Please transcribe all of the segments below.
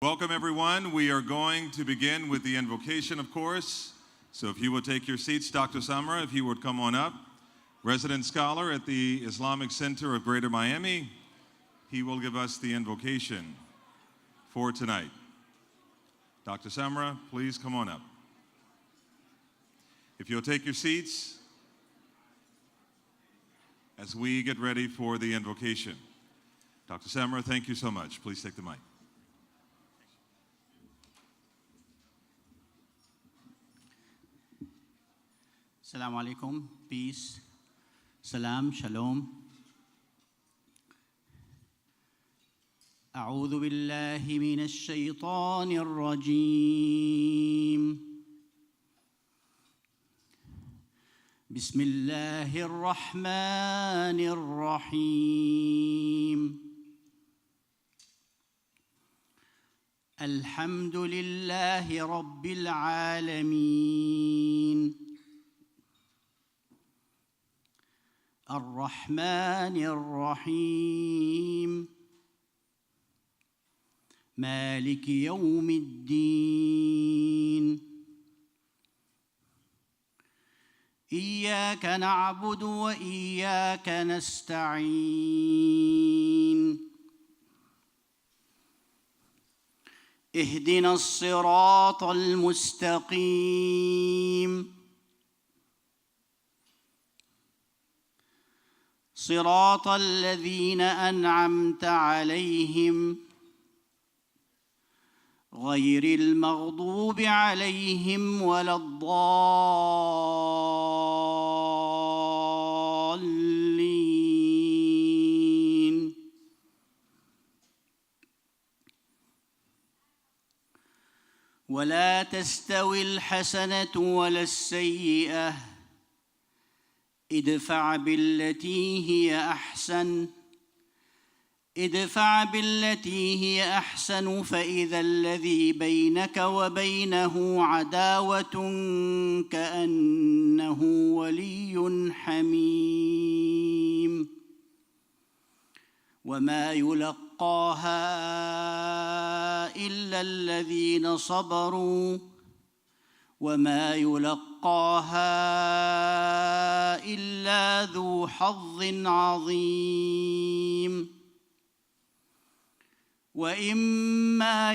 Welcome, everyone. We are going to begin with the invocation, of course. So if you would take your seats, Dr. Samra, if you would come on up. Resident scholar at the Islamic Center of Greater Miami, he will give us the invocation for tonight. Dr. Samra, please come on up. If you'll take your seats as we get ready for the invocation. Dr. Samra, thank you so much. Please take the mic. Assalamu alaikum, peace, salam, shalom. أعوذ بالله من الشيطان الرجيم. بسم الله الرحمن الرحيم. الحمد لله رب العالمين. الرحمن الرحيم مالك يوم الدين إياك نعبد وإياك نستعين اهدنا الصراط المستقيم صراط الذين أنعمت عليهم غير المغضوب عليهم ولا الضالين ولا تستوي الحسنة ولا السيئة ادفع بالتي هي أحسن فإذا الذي بينك وبينه عداوة كأنه ولي حميم وما يلقاها إلا الذين صبروا وما يلقاها إلا ذو حظ عظيم وإما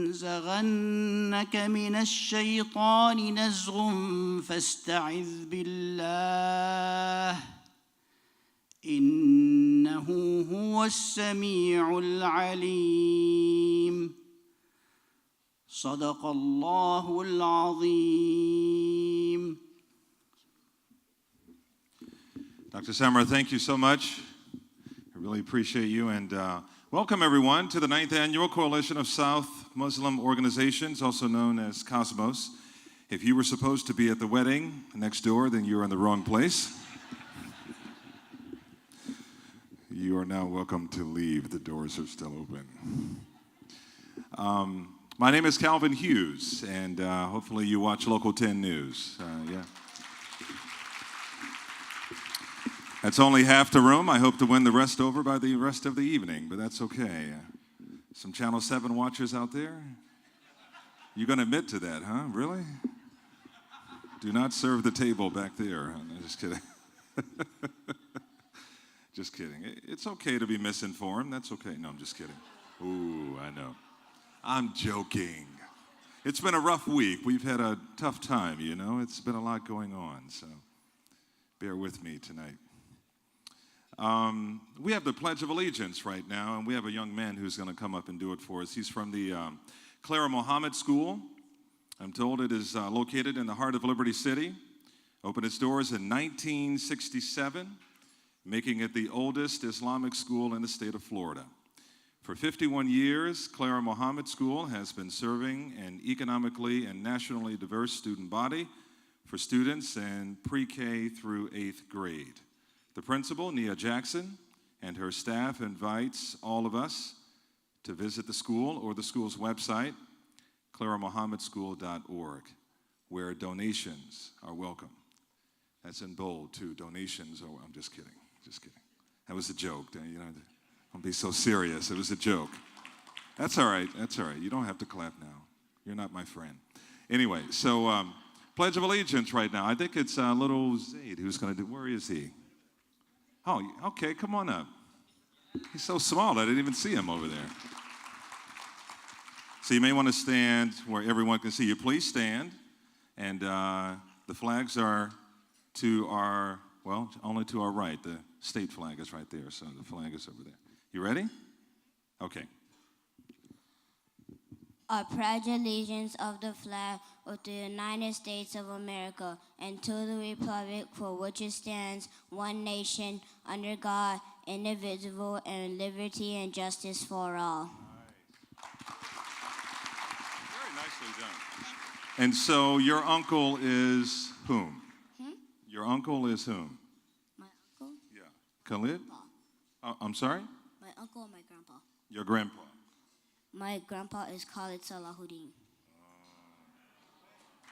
ينزغنك من الشيطان نزغ فاستعذ بالله إنه هو السميع العليم صدق الله العظيم. Dr. Samra, thank you so much. I really appreciate you, and welcome everyone to the 9th Annual Coalition of South Muslim Organizations, also known as Cosmos. If you were supposed to be at the wedding next door, then you're in the wrong place. You are now welcome to leave. The doors are still open. My name is Calvin Hughes, and hopefully you watch Local 10 News. Yeah. That's only half the room. I hope to win the rest over by the rest of the evening, but that's okay. Some Channel 7 watchers out there? You're going to admit to that, huh? Really? Do not serve the table back there. I'm just kidding. Just kidding. It's okay to be misinformed. That's okay. No, I'm just kidding. Ooh, I know. I'm joking. It's been a rough week. We've had a tough time, you know. It's been a lot going on, so bear with me tonight. We have the Pledge of Allegiance right now, and we have a young man who's going to come up and do it for us. He's from the Clara Muhammad School. I'm told it is located in the heart of Liberty City. Opened its doors in 1967, making it the oldest Islamic school in the state of Florida. For 51 years, Clara Muhammad School has been serving an economically and nationally diverse student body for students in pre-K through 8th grade. The principal, Nia Jackson, and her staff invites all of us to visit the school or the school's website, claramuhammadschool.org, where donations are welcome. That's in bold, too. Donations are, I'm just kidding. Just kidding. That was a joke. You know, don't be so serious. It was a joke. That's all right. That's all right. You don't have to clap now. You're not my friend. Anyway, so Pledge of Allegiance right now. I think it's little Zaid who's going to do. Where is he? Oh, okay. Come on up. He's so small. I didn't even see him over there. So you may want to stand where everyone can see you. Please stand. And the flags are to our, well, only to our right. The state flag is right there. So the flag is over there. You ready? Okay. I pledge allegiance of the flag of the United States of America and to the republic for which it stands, one nation, under God, indivisible, and liberty and justice for all. Very nicely done. And so your uncle is whom? Your uncle is whom? My uncle? Yeah. Khalid? I'm sorry? My uncle and my grandpa. Your grandpa. My grandpa is Khalid Salahuddin.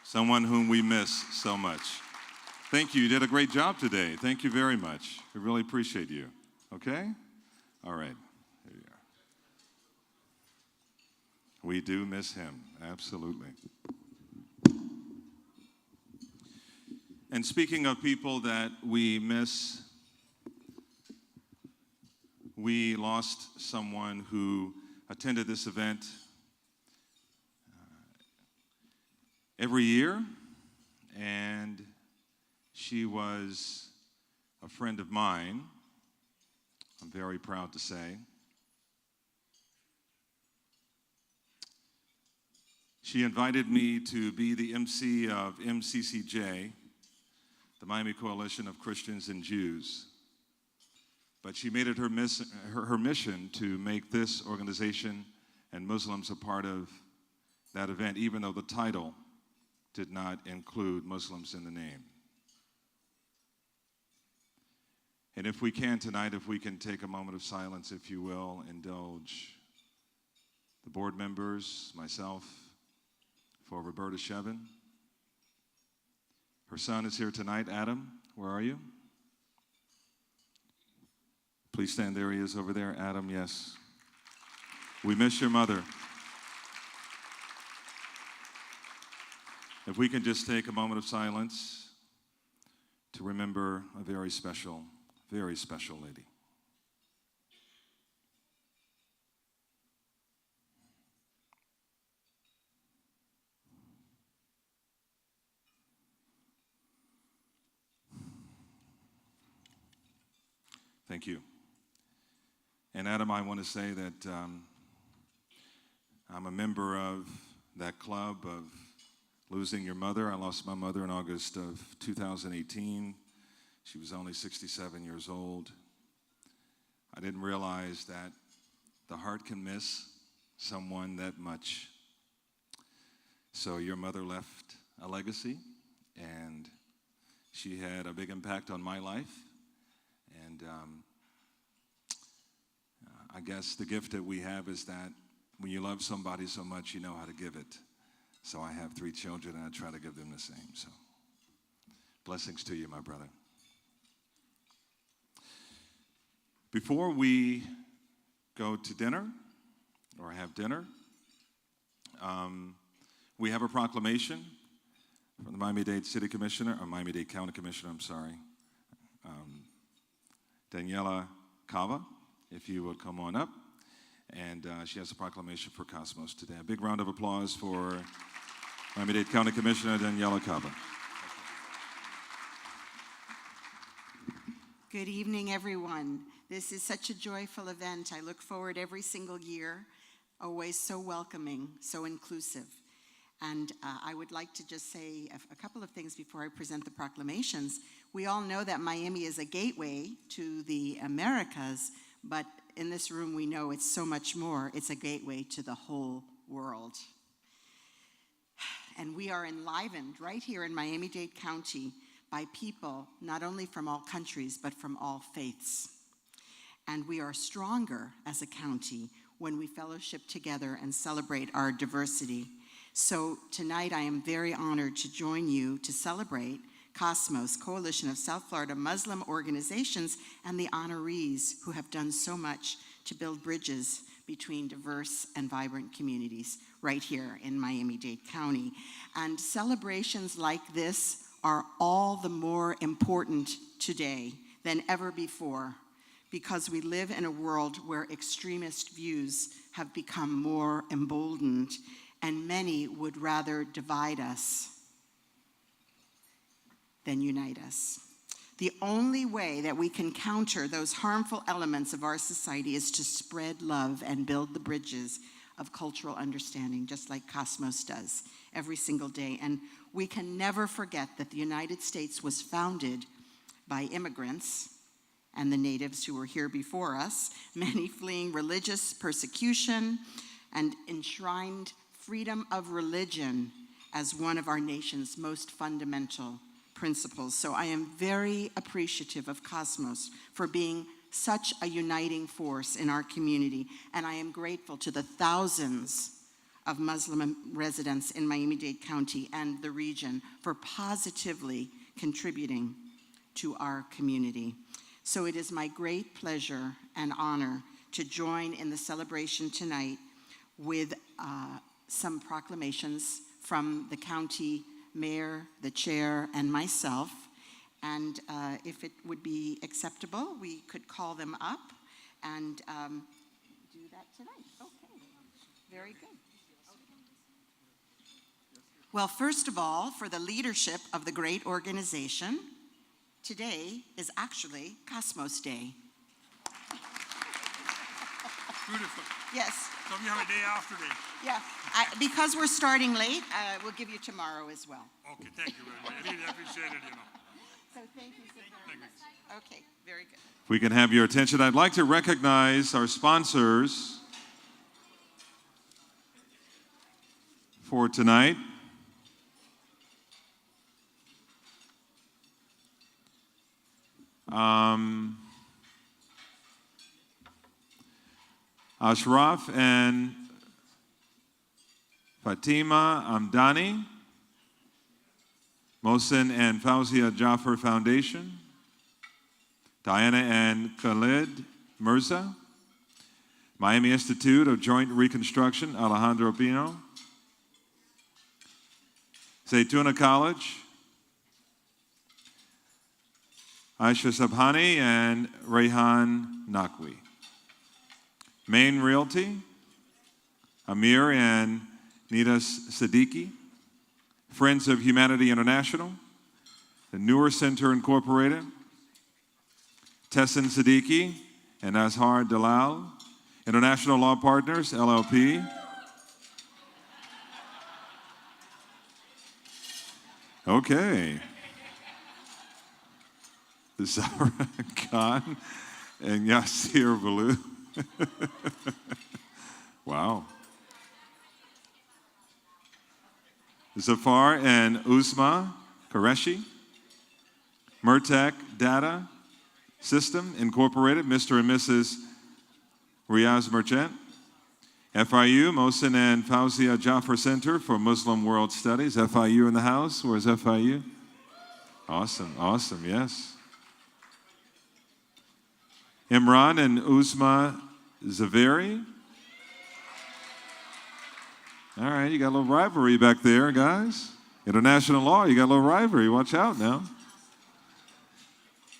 Someone whom we miss so much. Thank you. You did a great job today. Thank you very much. I really appreciate you. Okay? All right. Here you are. We do miss him. Absolutely. And speaking of people that we miss, we lost someone who attended this event every year, and she was a friend of mine, I'm very proud to say. She invited me to be the MC of MCCJ, the Miami Coalition of Christians and Jews. But she made it her mission to make this organization and Muslims a part of that event, even though the title did not include Muslims in the name. And if we can tonight, if we can take a moment of silence, if you will, indulge the board members, myself, for Roberta Shevin. Her son is here tonight. Adam, where are you? Please stand. There he is over there. Adam, yes. We miss your mother. If we can just take a moment of silence to remember a very special lady. Thank you. And Adam, I want to say that I'm a member of that club of losing your mother. I lost my mother in August of 2018. She was only 67 years old. I didn't realize that the heart can miss someone that much. So your mother left a legacy, and she had a big impact on my life. And I guess the gift that we have is that when you love somebody so much, you know how to give it. So I have 3 children, and I try to give them the same. So blessings to you, my brother. Before we go to dinner or have dinner, we have a proclamation from the Miami-Dade City Commissioner, or Miami-Dade County Commissioner, I'm sorry, Daniela Cava, if you would come on up. And she has a proclamation for Cosmos today. A big round of applause for Miami-Dade County Commissioner Daniela Cava. Good evening, everyone. This is such a joyful event. I look forward every single year, always so welcoming, so inclusive. And I would like to just say a couple of things before I present the proclamations. We all know that Miami is a gateway to the Americas, but in this room we know it's so much more. It's a gateway to the whole world. And we are enlivened right here in Miami-Dade County by people not only from all countries, but from all faiths. And we are stronger as a county when we fellowship together and celebrate our diversity. So tonight I am very honored to join you to celebrate Cosmos, Coalition of South Florida Muslim Organizations, and the honorees who have done so much to build bridges between diverse and vibrant communities right here in Miami-Dade County. And celebrations like this are all the more important today than ever before, because we live in a world where extremist views have become more emboldened, and many would rather divide us than unite us. The only way that we can counter those harmful elements of our society is to spread love and build the bridges of cultural understanding, just like Cosmos does every single day. And we can never forget that the United States was founded by immigrants and the natives who were here before us, many fleeing religious persecution, and enshrined freedom of religion as one of our nation's most fundamental principles. So I am very appreciative of Cosmos for being such a uniting force in our community, and I am grateful to the thousands of Muslim residents in Miami-Dade County and the region for positively contributing to our community. So it is my great pleasure and honor to join in the celebration tonight with some proclamations from the county mayor, the chair, and myself. And if it would be acceptable, we could call them up and do that tonight. Okay, very good. Well, first of all, for the leadership of the great organization, today is actually Cosmos Day. Beautiful. Yes. So we have a day after day. Yeah, because we're starting late, we'll give you tomorrow as well. Okay, thank you very much. I really appreciate it, So thank you so very much. Okay, very good. If we can have your attention, I'd like to recognize our sponsors for tonight. Ashraf and Fatima Amdani, Mohsen and Fauzia Jaffer Foundation, Diana and Khalid Mirza, Miami Institute of Joint Reconstruction, Alejandro Pino, Zaytuna College, Aisha Sabhani and Rayhan Naqvi. Main Realty, Amir and Nidas Siddiqui. Friends of Humanity International, the Newer Center Incorporated, Tessin Siddiqui and Azhar Dalal, International Law Partners, LLP, okay. Zahra Khan and Yasir Balu. Wow. Zafar and Uzma Qureshi. Murtak Data System Incorporated, Mr. and Mrs. Riaz Merchant. FIU, Mohsen and Fauzia Jaffer Center for Muslim World Studies. FIU in the house. Where's FIU? Awesome, awesome, yes. Imran and Uzma Zaveri. All right, you got a little rivalry back there, guys. International law, you got a little rivalry. Watch out now.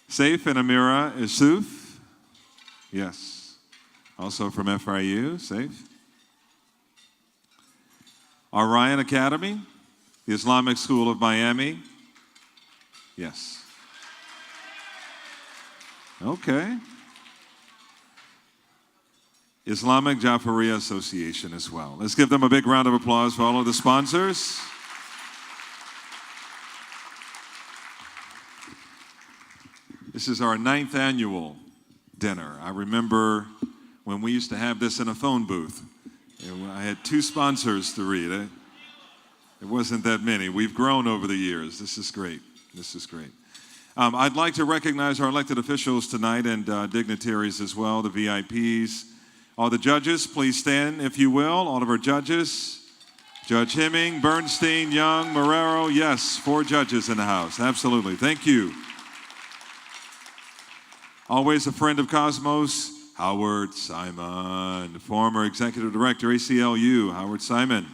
Saif and Amira Issouf. Yes. Also from FIU, Saif. Orion Academy, the Islamic School of Miami. Yes. Okay. Islamic Jafariya Association as well. Let's give them a big round of applause for all of the sponsors. This is our 9th annual dinner. I remember when we used to have this in a phone booth. I had 2 sponsors to read. It wasn't that many. We've grown over the years. This is great. This is great. I'd like to recognize our elected officials tonight and dignitaries as well, the VIPs. All the judges, please stand if you will. All of our judges. Judge Hemming, Bernstein, Young, Marrero. Yes, 4 judges in the house. Absolutely. Thank you. Always a friend of Cosmos, Howard Simon, former executive director, ACLU, Howard Simon.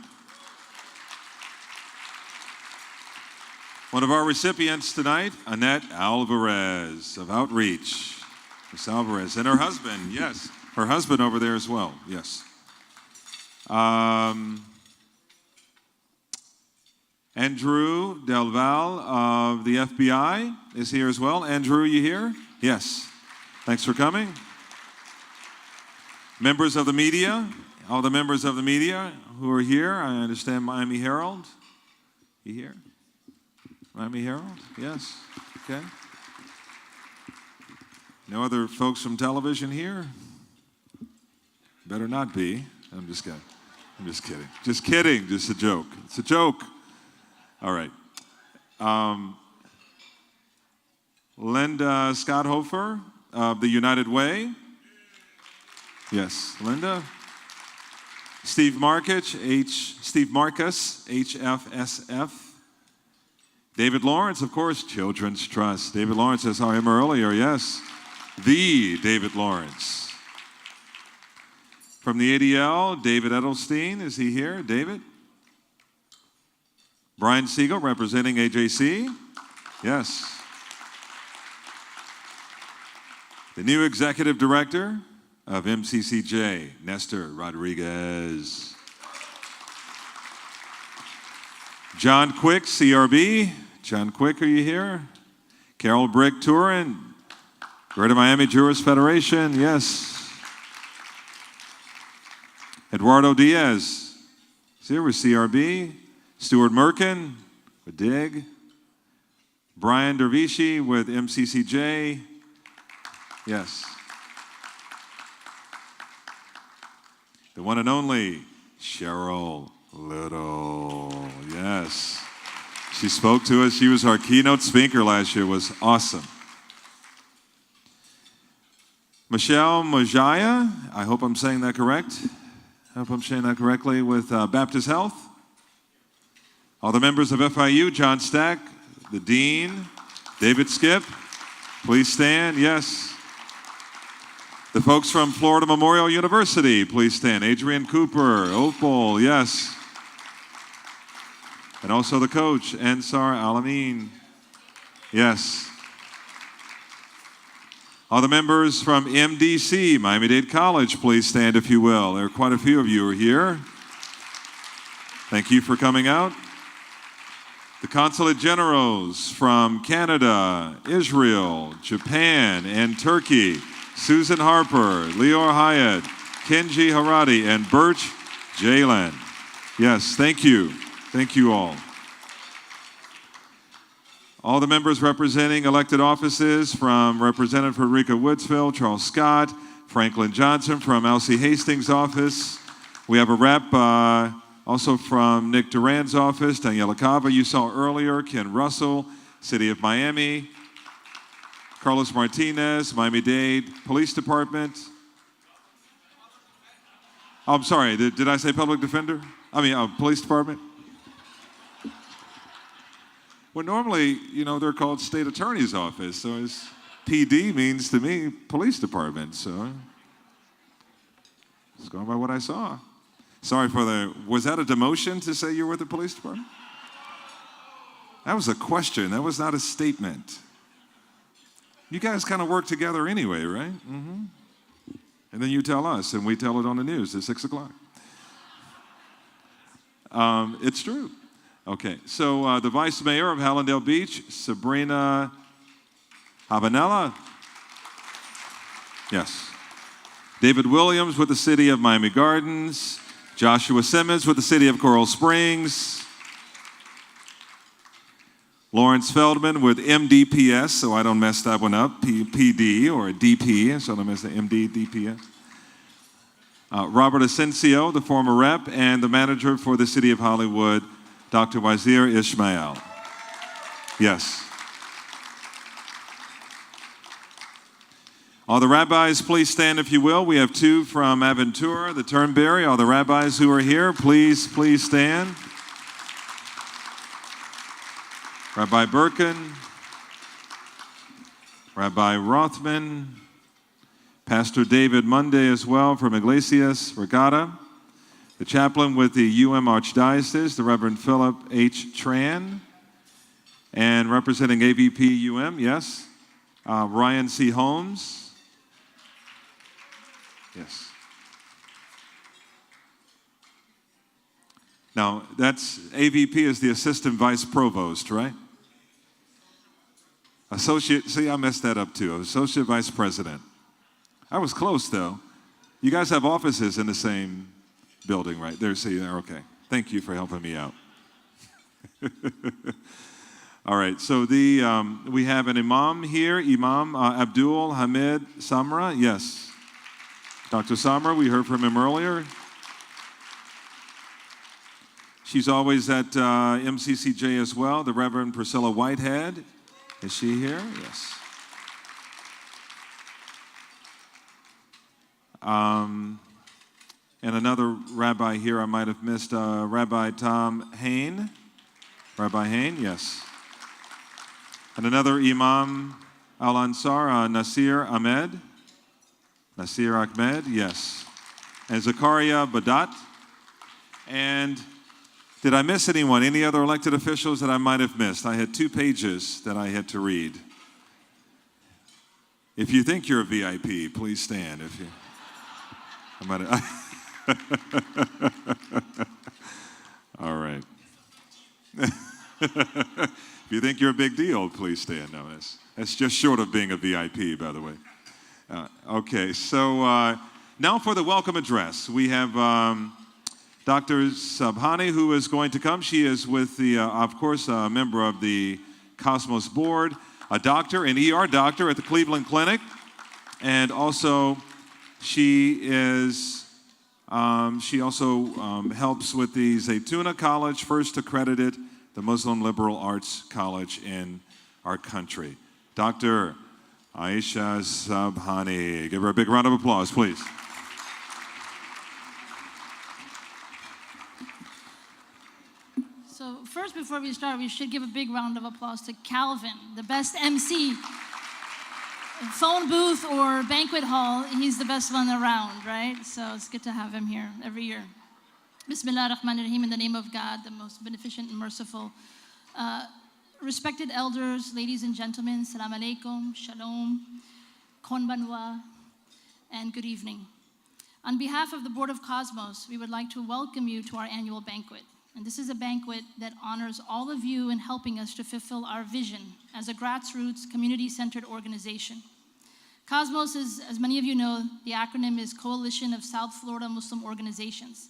One of our recipients tonight, Annette Alvarez of Outreach. Miss Alvarez, and her husband, yes, her husband over there as well, yes. Andrew Del Val of the FBI is here as well. Andrew, you here? Yes. Thanks for coming. Members of the media, all the members of the media who are here. I understand Miami Herald. You here? Miami Herald? Yes. Okay. No other folks from television here? Better not be. I'm just kidding. I'm just kidding. Just kidding. Just a joke. It's a joke. All right. Linda Scotthofer of the United Way. Yes, Linda. Steve Marcus, HFSF. David Lawrence, of course, Children's Trust. David Lawrence, I saw him earlier, yes. The David Lawrence. From the ADL, David Edelstein, is he here? David? Brian Siegel, representing AJC. Yes. The new executive director of MCCJ, Nestor Rodriguez. John Quick, CRB. John Quick, are you here? Carol Brick Turin, Greater Miami Jurist Federation, yes. Eduardo Diaz, is here with CRB. Stuart Merkin with DIG. Brian Dervishi with MCCJ, yes. The one and only Cheryl Little, yes. She spoke to us. She was our keynote speaker last year. It was awesome. Michelle Mojaya, I hope I'm saying that correct. I hope I'm saying that correctly, with Baptist Health. All the members of FIU, John Stack, the Dean, David Skip, please stand, yes. The folks from Florida Memorial University, please stand. Adrian Cooper, Opal, yes. And also the coach, Ansar Alamin, yes. All the members from MDC, Miami-Dade College, please stand if you will. There are quite a few of you who are here. Thank you for coming out. The Consulate Generals from Canada, Israel, Japan, and Turkey, Susan Harper, Leor Hyatt, Kenji Haradi, and Birch Jalen. Yes, thank you. Thank you all. All the members representing elected offices, from Representative Frederica Woodsville, Charles Scott, Franklin Johnson from Elsie Hastings' office. We have a rep also from Nick Duran's office, Daniela Cava, you saw earlier, Ken Russell, City of Miami, Carlos Martinez, Miami-Dade Police Department. Oh, I'm sorry, did I say public defender? Police Department. Well, normally, they're called state attorney's office, so it's PD means to me police department, so it's going by what I saw. Sorry was that a demotion to say you're with the police department? That was a question, that was not a statement. You guys kind of work together anyway, right? Mm-hmm. And then you tell us, and we tell it on the news at 6 o'clock. It's true. Okay, so the Vice Mayor of Hallandale Beach, Sabrina Habanella. Yes. David Williams with the City of Miami Gardens. Joshua Simmons with the City of Coral Springs. Lawrence Feldman with MDPS, so I don't mess that one up, PD or DP, so I don't mess the MD, DPS. Robert Asensio, the former rep, and the manager for the City of Hollywood, Dr. Wazir Ismail. Yes. All the rabbis, please stand if you will. We have two from Aventura, the Turnberry. All the rabbis who are here, please stand. Rabbi Birkin, Rabbi Rothman, Pastor David Monday as well from Iglesias Regatta. The chaplain with the UM Archdiocese, the Reverend Philip H. Tran. And representing AVP UM, yes, Ryan C. Holmes. Yes. Now, that's AVP is the Assistant Vice Provost, right? Associate, see, I messed that up too. Associate Vice President. I was close, though. You guys have offices in the same building, right? There, see, there, okay. Thank you for helping me out. All right, so we have an imam here, Imam Abdul Hamid Samra. Yes. Dr. Samra, we heard from him earlier. She's always at MCCJ as well, the Reverend Priscilla Whitehead. Is she here? Yes. And another rabbi here I might have missed, Rabbi Tom Hain. Rabbi Hain, yes. And another Imam Al-Ansar, Nasir Ahmed. Nasir Ahmed, yes. And Zakaria Badat. And did I miss anyone? Any other elected officials that I might have missed? I had 2 pages that I had to read. If you think you're a VIP, please stand. If you, I might have, all right. If you think you're a big deal, please stand. No, that's just short of being a VIP, by the way. Okay, so now for the welcome address. We have Dr. Subhani, who is going to come. She is with the, of course, a member of the Cosmos Board, a doctor, an ER doctor at the Cleveland Clinic, and also she is, she also helps with the Zaytuna College, first accredited, the Muslim liberal arts college in our country. Dr. Aisha Subhani. Give her a big round of applause, please. So first, before we start, we should give a big round of applause to Calvin, the best MC. Phone booth or banquet hall, he's the best one around, right? So it's good to have him here every year. Bismillah ar-Rahman ar-Rahim, in the name of God, the most beneficent and merciful. Respected elders, ladies and gentlemen, salam alaikum, shalom, konbanwa, and good evening. On behalf of the Board of Cosmos, we would like to welcome you to our annual banquet. And this is a banquet that honors all of you in helping us to fulfill our vision as a grassroots, community-centered organization. Cosmos is, as many of you know, the acronym is Coalition of South Florida Muslim Organizations.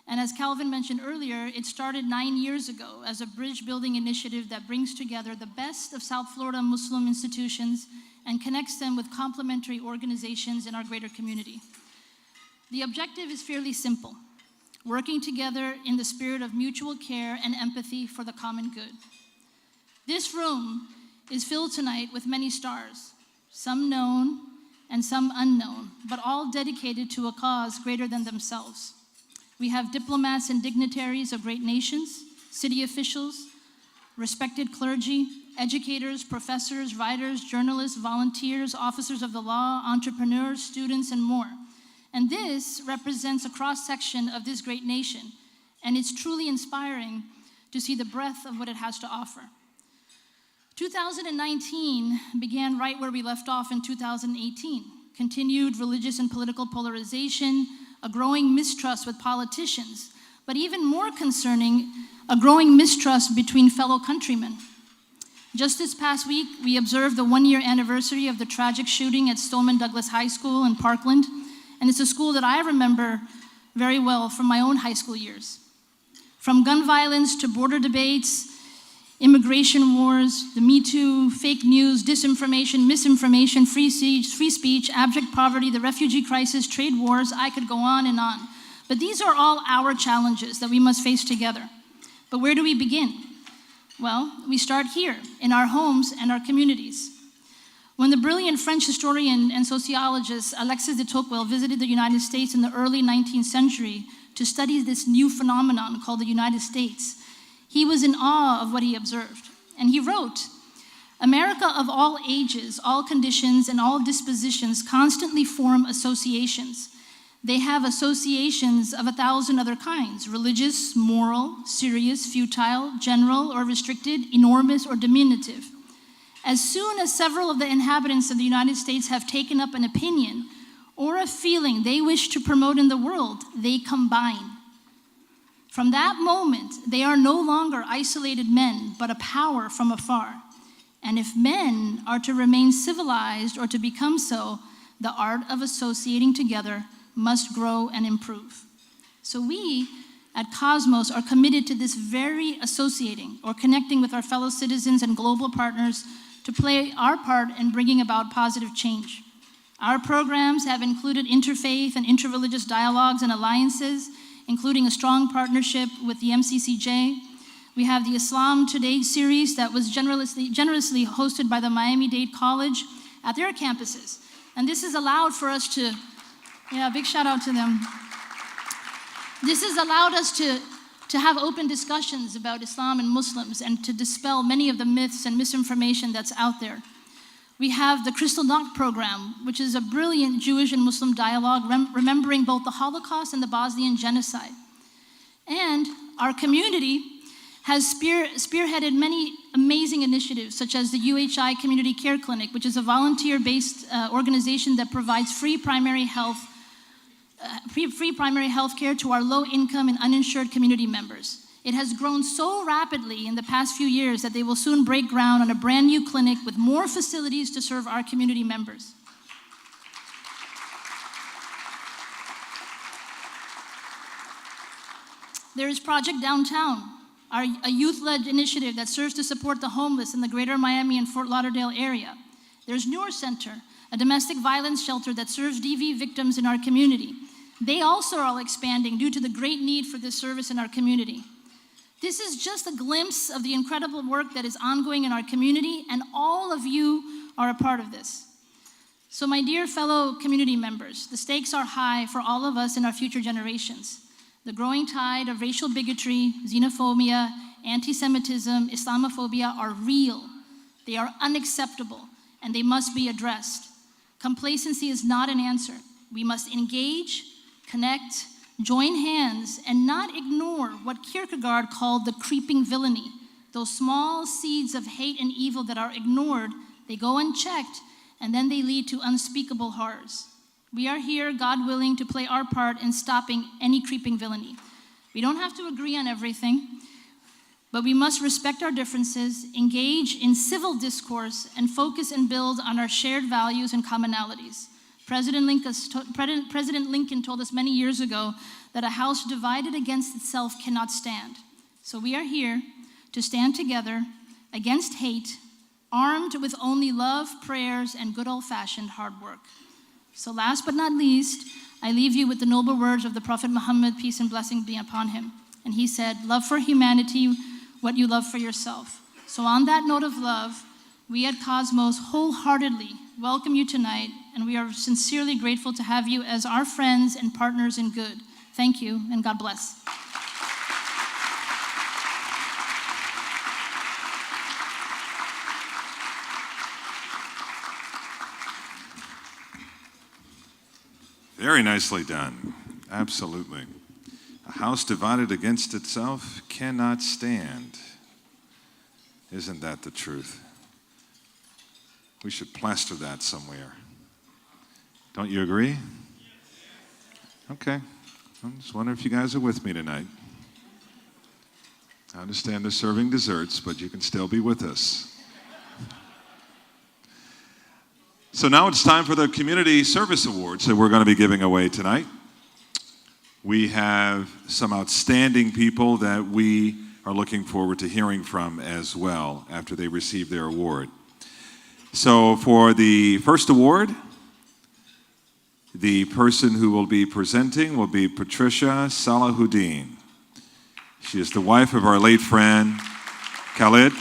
And as Calvin mentioned earlier, it started 9 years ago as a bridge-building initiative that brings together the best of South Florida Muslim institutions and connects them with complementary organizations in our greater community. The objective is fairly simple: working together in the spirit of mutual care and empathy for the common good. This room is filled tonight with many stars, some known and some unknown, but all dedicated to a cause greater than themselves. We have diplomats and dignitaries of great nations, city officials, respected clergy, educators, professors, writers, journalists, volunteers, officers of the law, entrepreneurs, students, and more. And this represents a cross-section of this great nation, and it's truly inspiring to see the breadth of what it has to offer. 2019 began right where we left off in 2018. Continued religious and political polarization, a growing mistrust with politicians, but even more concerning, a growing mistrust between fellow countrymen. Just this past week, we observed the 1-year anniversary of the tragic shooting at Stoneman Douglas High School in Parkland, and it's a school that I remember very well from my own high school years. From gun violence to border debates, immigration wars, the Me Too, fake news, disinformation, misinformation, free speech, abject poverty, the refugee crisis, trade wars, I could go on and on. But these are all our challenges that we must face together. But where do we begin? Well, we start here, in our homes and our communities. When the brilliant French historian and sociologist Alexis de Tocqueville visited the United States in the early 19th century to study this new phenomenon called the United States, he was in awe of what he observed. And he wrote, America of all ages, all conditions, and all dispositions constantly form associations. They have associations of 1,000 other kinds: religious, moral, serious, futile, general or restricted, enormous or diminutive. As soon as several of the inhabitants of the United States have taken up an opinion or a feeling they wish to promote in the world, they combine. From that moment, they are no longer isolated men, but a power from afar. And if men are to remain civilized or to become so, the art of associating together must grow and improve. So we at Cosmos are committed to this very associating or connecting with our fellow citizens and global partners to play our part in bringing about positive change. Our programs have included interfaith and interreligious dialogues and alliances, including a strong partnership with the MCCJ. We have the Islam Today series that was generously hosted by the Miami-Dade College at their campuses. And this has allowed for us to, big shout out to them. This has allowed us to have open discussions about Islam and Muslims and to dispel many of the myths and misinformation that's out there. We have the Kristallnacht program, which is a brilliant Jewish and Muslim dialogue remembering both the Holocaust and the Bosnian genocide. And our community has spearheaded many amazing initiatives, such as the UHI Community Care Clinic, which is a volunteer-based organization that provides free primary health care to our low-income and uninsured community members. It has grown so rapidly in the past few years that they will soon break ground on a brand new clinic with more facilities to serve our community members. There is Project Downtown, a youth-led initiative that serves to support the homeless in the greater Miami and Fort Lauderdale area. There's Noor Center, a domestic violence shelter that serves DV victims in our community. They also are all expanding due to the great need for this service in our community. This is just a glimpse of the incredible work that is ongoing in our community, and all of you are a part of this. So my dear fellow community members, the stakes are high for all of us and our future generations. The growing tide of racial bigotry, xenophobia, anti-Semitism, Islamophobia are real. They are unacceptable, and they must be addressed. Complacency is not an answer. We must engage, connect, join hands, and not ignore what Kierkegaard called the creeping villainy. Those small seeds of hate and evil that are ignored, they go unchecked, and then they lead to unspeakable horrors. We are here, God willing, to play our part in stopping any creeping villainy. We don't have to agree on everything, but we must respect our differences, engage in civil discourse, and focus and build on our shared values and commonalities. President Lincoln told us many years ago that a house divided against itself cannot stand. So we are here to stand together against hate, armed with only love, prayers, and good old-fashioned hard work. So last but not least, I leave you with the noble words of the Prophet Muhammad, peace and blessing be upon him. And he said, "Love for humanity what you love for yourself." So on that note of love, we at Cosmos wholeheartedly welcome you tonight, and we are sincerely grateful to have you as our friends and partners in good. Thank you, and God bless. Very nicely done. Absolutely. A house divided against itself cannot stand. Isn't that the truth? We should plaster that somewhere. Don't you agree? Okay. I'm just wondering if you guys are with me tonight. I understand they're serving desserts, but you can still be with us. So now it's time for the Community Service Awards that we're going to be giving away tonight. We have some outstanding people that we are looking forward to hearing from as well after they receive their award. So for the first award, the person who will be presenting will be Patricia Salahuddin. She is the wife of our late friend, Khalid,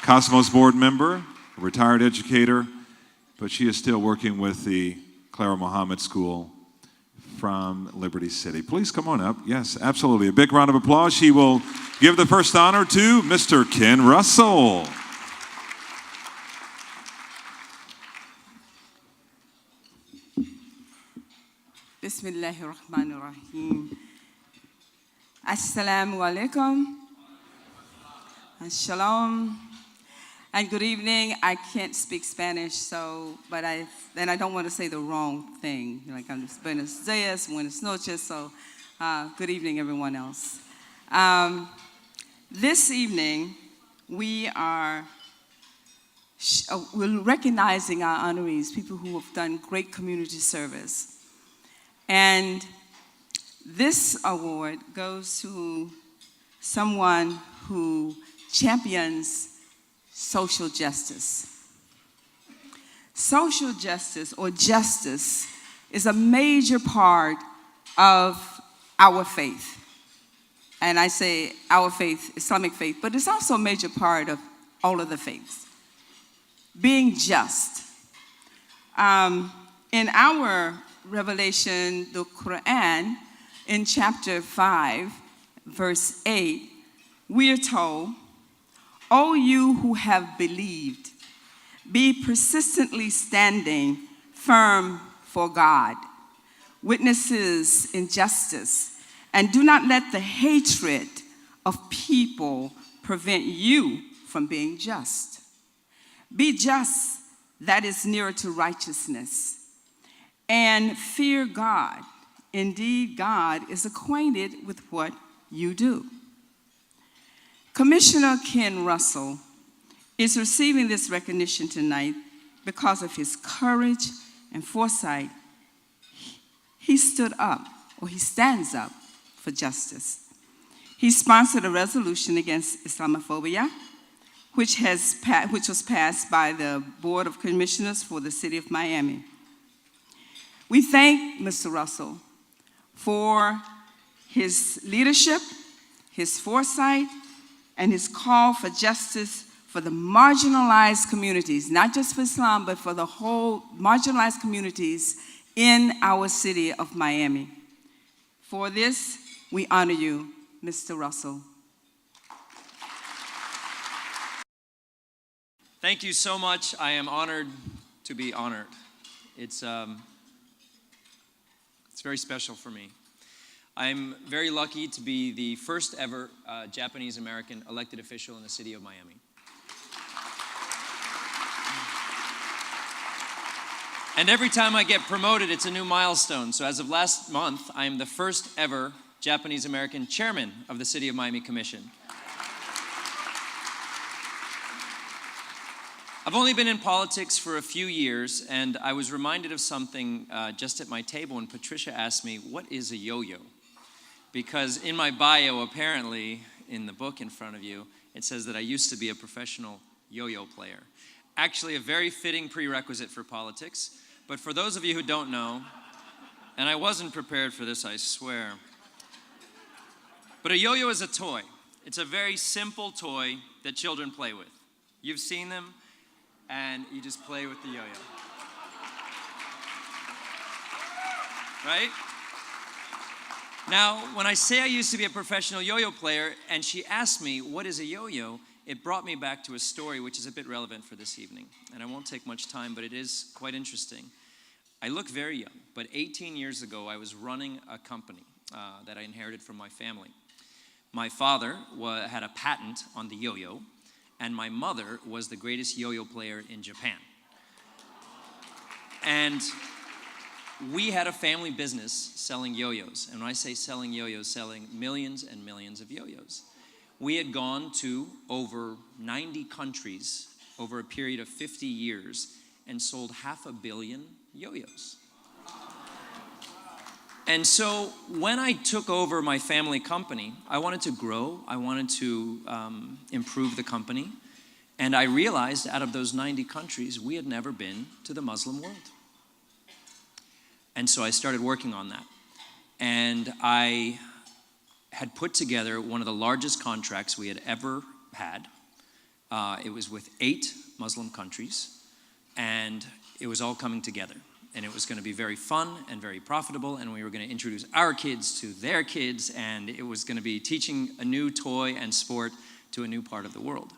Cosmos board member, a retired educator, but she is still working with the Clara Muhammad School from Liberty City. Please come on up. Yes, absolutely. A big round of applause. She will give the first honor to Mr. Ken Russell. Bismillahirrahmanirrahim. Assalamu alaikum. Shalom. And good evening. I can't speak Spanish, but I don't want to say the wrong thing. Like I'm just buenos dias, buenas noches. So, good evening, everyone else. This evening, we're recognizing our honorees, people who have done great community service. And this award goes to someone who champions social justice. Social justice, or justice, is a major part of our faith. And I say our faith, Islamic faith, but it's also a major part of all of the faiths. Being just. In our revelation, the Quran, in chapter 5, verse 8, we are told, "O you who have believed, be persistently standing firm for God, witnesses in justice, and do not let the hatred of people prevent you from being just. Be just, that is nearer to righteousness, and fear God. Indeed, God is acquainted with what you do." Commissioner Ken Russell is receiving this recognition tonight because of his courage and foresight. He stood up, or he stands up, for justice. He sponsored a resolution against Islamophobia, which was passed by the Board of Commissioners for the City of Miami. We thank Mr. Russell for his leadership, his foresight, and his call for justice for the marginalized communities, not just for Islam, but for the whole marginalized communities in our city of Miami. For this, we honor you, Mr. Russell. Thank you so much. I am honored to be honored. It's very special for me. I'm very lucky to be the first ever Japanese American elected official in the city of Miami. And every time I get promoted, it's a new milestone. So as of last month, I am the first ever Japanese American chairman of the City of Miami Commission. I've only been in politics for a few years, and I was reminded of something just at my table when Patricia asked me, "What is a yo-yo?" Because in my bio, apparently, in the book in front of you, it says that I used to be a professional yo-yo player. Actually, a very fitting prerequisite for politics. But for those of you who don't know, and I wasn't prepared for this, I swear, but a yo-yo is a toy. It's a very simple toy that children play with. You've seen them, and you just play with the yo-yo. Right? Now, when I say I used to be a professional yo-yo player, and she asked me, "What is a yo-yo?" it brought me back to a story which is a bit relevant for this evening. And I won't take much time, but it is quite interesting. I look very young, but 18 years ago, I was running a company that I inherited from my family. My father had a patent on the yo-yo, and my mother was the greatest yo-yo player in Japan. And we had a family business selling yo-yos. And when I say selling yo-yos, selling millions and millions of yo-yos. We had gone to over 90 countries over a period of 50 years and sold 500 million yo-yos. And so when I took over my family company, I wanted to grow, I wanted to improve the company, and I realized out of those 90 countries, we had never been to the Muslim world. And so I started working on that. And I had put together one of the largest contracts we had ever had. It was with 8 Muslim countries, and it was all coming together. And it was going to be very fun and very profitable, and we were going to introduce our kids to their kids, and it was going to be teaching a new toy and sport to a new part of the world.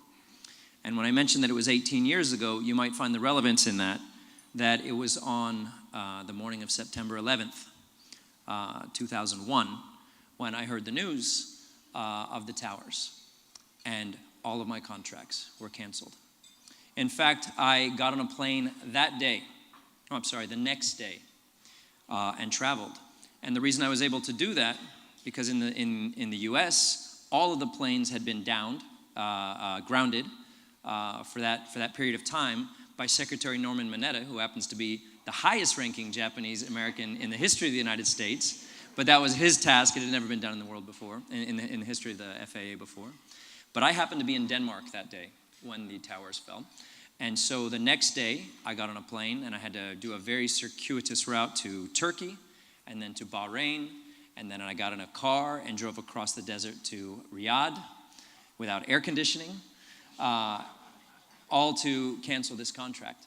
And when I mentioned that it was 18 years ago, you might find the relevance in that it was on the morning of September 11th, 2001, when I heard the news of the towers, and all of my contracts were canceled. In fact, I got on a plane that day, the next day, and traveled. And the reason I was able to do that, because in the US, all of the planes had been grounded for that period of time by Secretary Norman Mineta, who happens to be the highest ranking Japanese American in the history of the United States. But that was his task. It had never been done in the world before, in the history of the FAA before. But I happened to be in Denmark that day when the towers fell. And so the next day, I got on a plane and I had to do a very circuitous route to Turkey and then to Bahrain. And then I got in a car and drove across the desert to Riyadh without air conditioning, all to cancel this contract.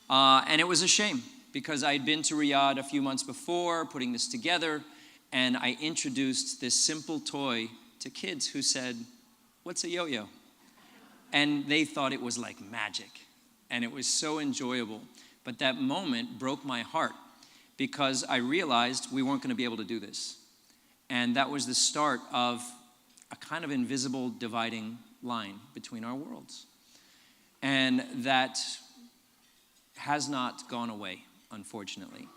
And it was a shame because I had been to Riyadh a few months before putting this together, and I introduced this simple toy to kids who said, "What's a yo-yo?" And they thought it was like magic, and it was so enjoyable. But that moment broke my heart because I realized we weren't going to be able to do this. And that was the start of a kind of invisible dividing line between our worlds. And that has not gone away, unfortunately.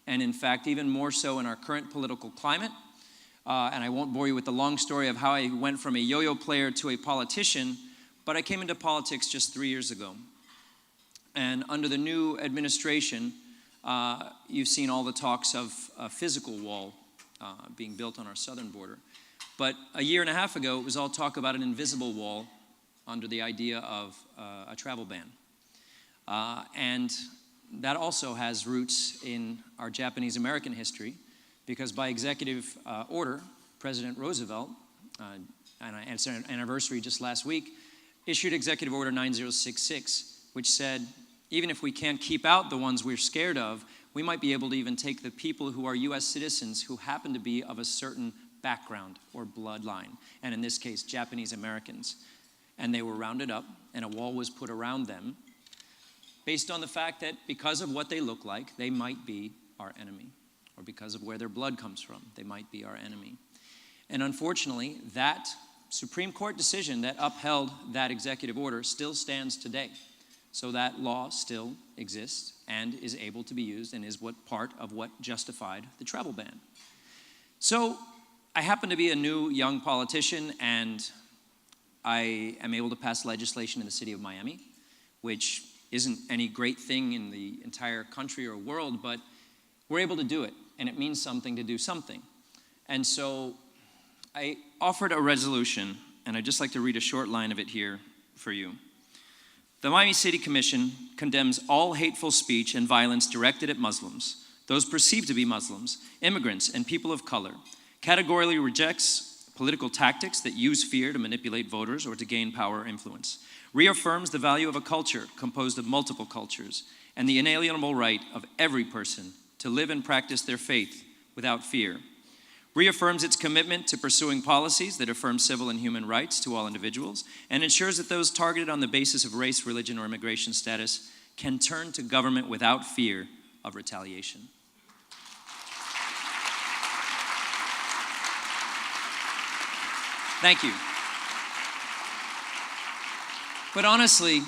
And in fact, even more so in our current political climate. And I won't bore you with the long story of how I went from a yo-yo player to a politician, but I came into politics just 3 years ago. And under the new administration, you've seen all the talks of a physical wall being built on our southern border. But a year and a half ago, it was all talk about an invisible wall under the idea of a travel ban. And that also has roots in our Japanese-American history, because by executive order, President Roosevelt, and it's an anniversary just last week, issued Executive Order 9066, which said, even if we can't keep out the ones we're scared of, we might be able to even take the people who are US citizens who happen to be of a certain background or bloodline, and in this case, Japanese Americans. And they were rounded up, and a wall was put around them based on the fact that because of what they look like, they might be our enemy, or because of where their blood comes from, they might be our enemy. And unfortunately, that Supreme Court decision that upheld that executive order still stands today. So that law still exists and is able to be used and is part of what justified the travel ban. So I happen to be a new young politician, and I am able to pass legislation in the city of Miami, which isn't any great thing in the entire country or world, but we're able to do it, and it means something to do something. And so I offered a resolution, and I'd just like to read a short line of it here for you. The Miami City Commission condemns all hateful speech and violence directed at Muslims, those perceived to be Muslims, immigrants, and people of color, categorically rejects political tactics that use fear to manipulate voters or to gain power or influence, reaffirms the value of a culture composed of multiple cultures, and the inalienable right of every person to live and practice their faith without fear, reaffirms its commitment to pursuing policies that affirm civil and human rights to all individuals, and ensures that those targeted on the basis of race, religion, or immigration status can turn to government without fear of retaliation. Thank you. But honestly,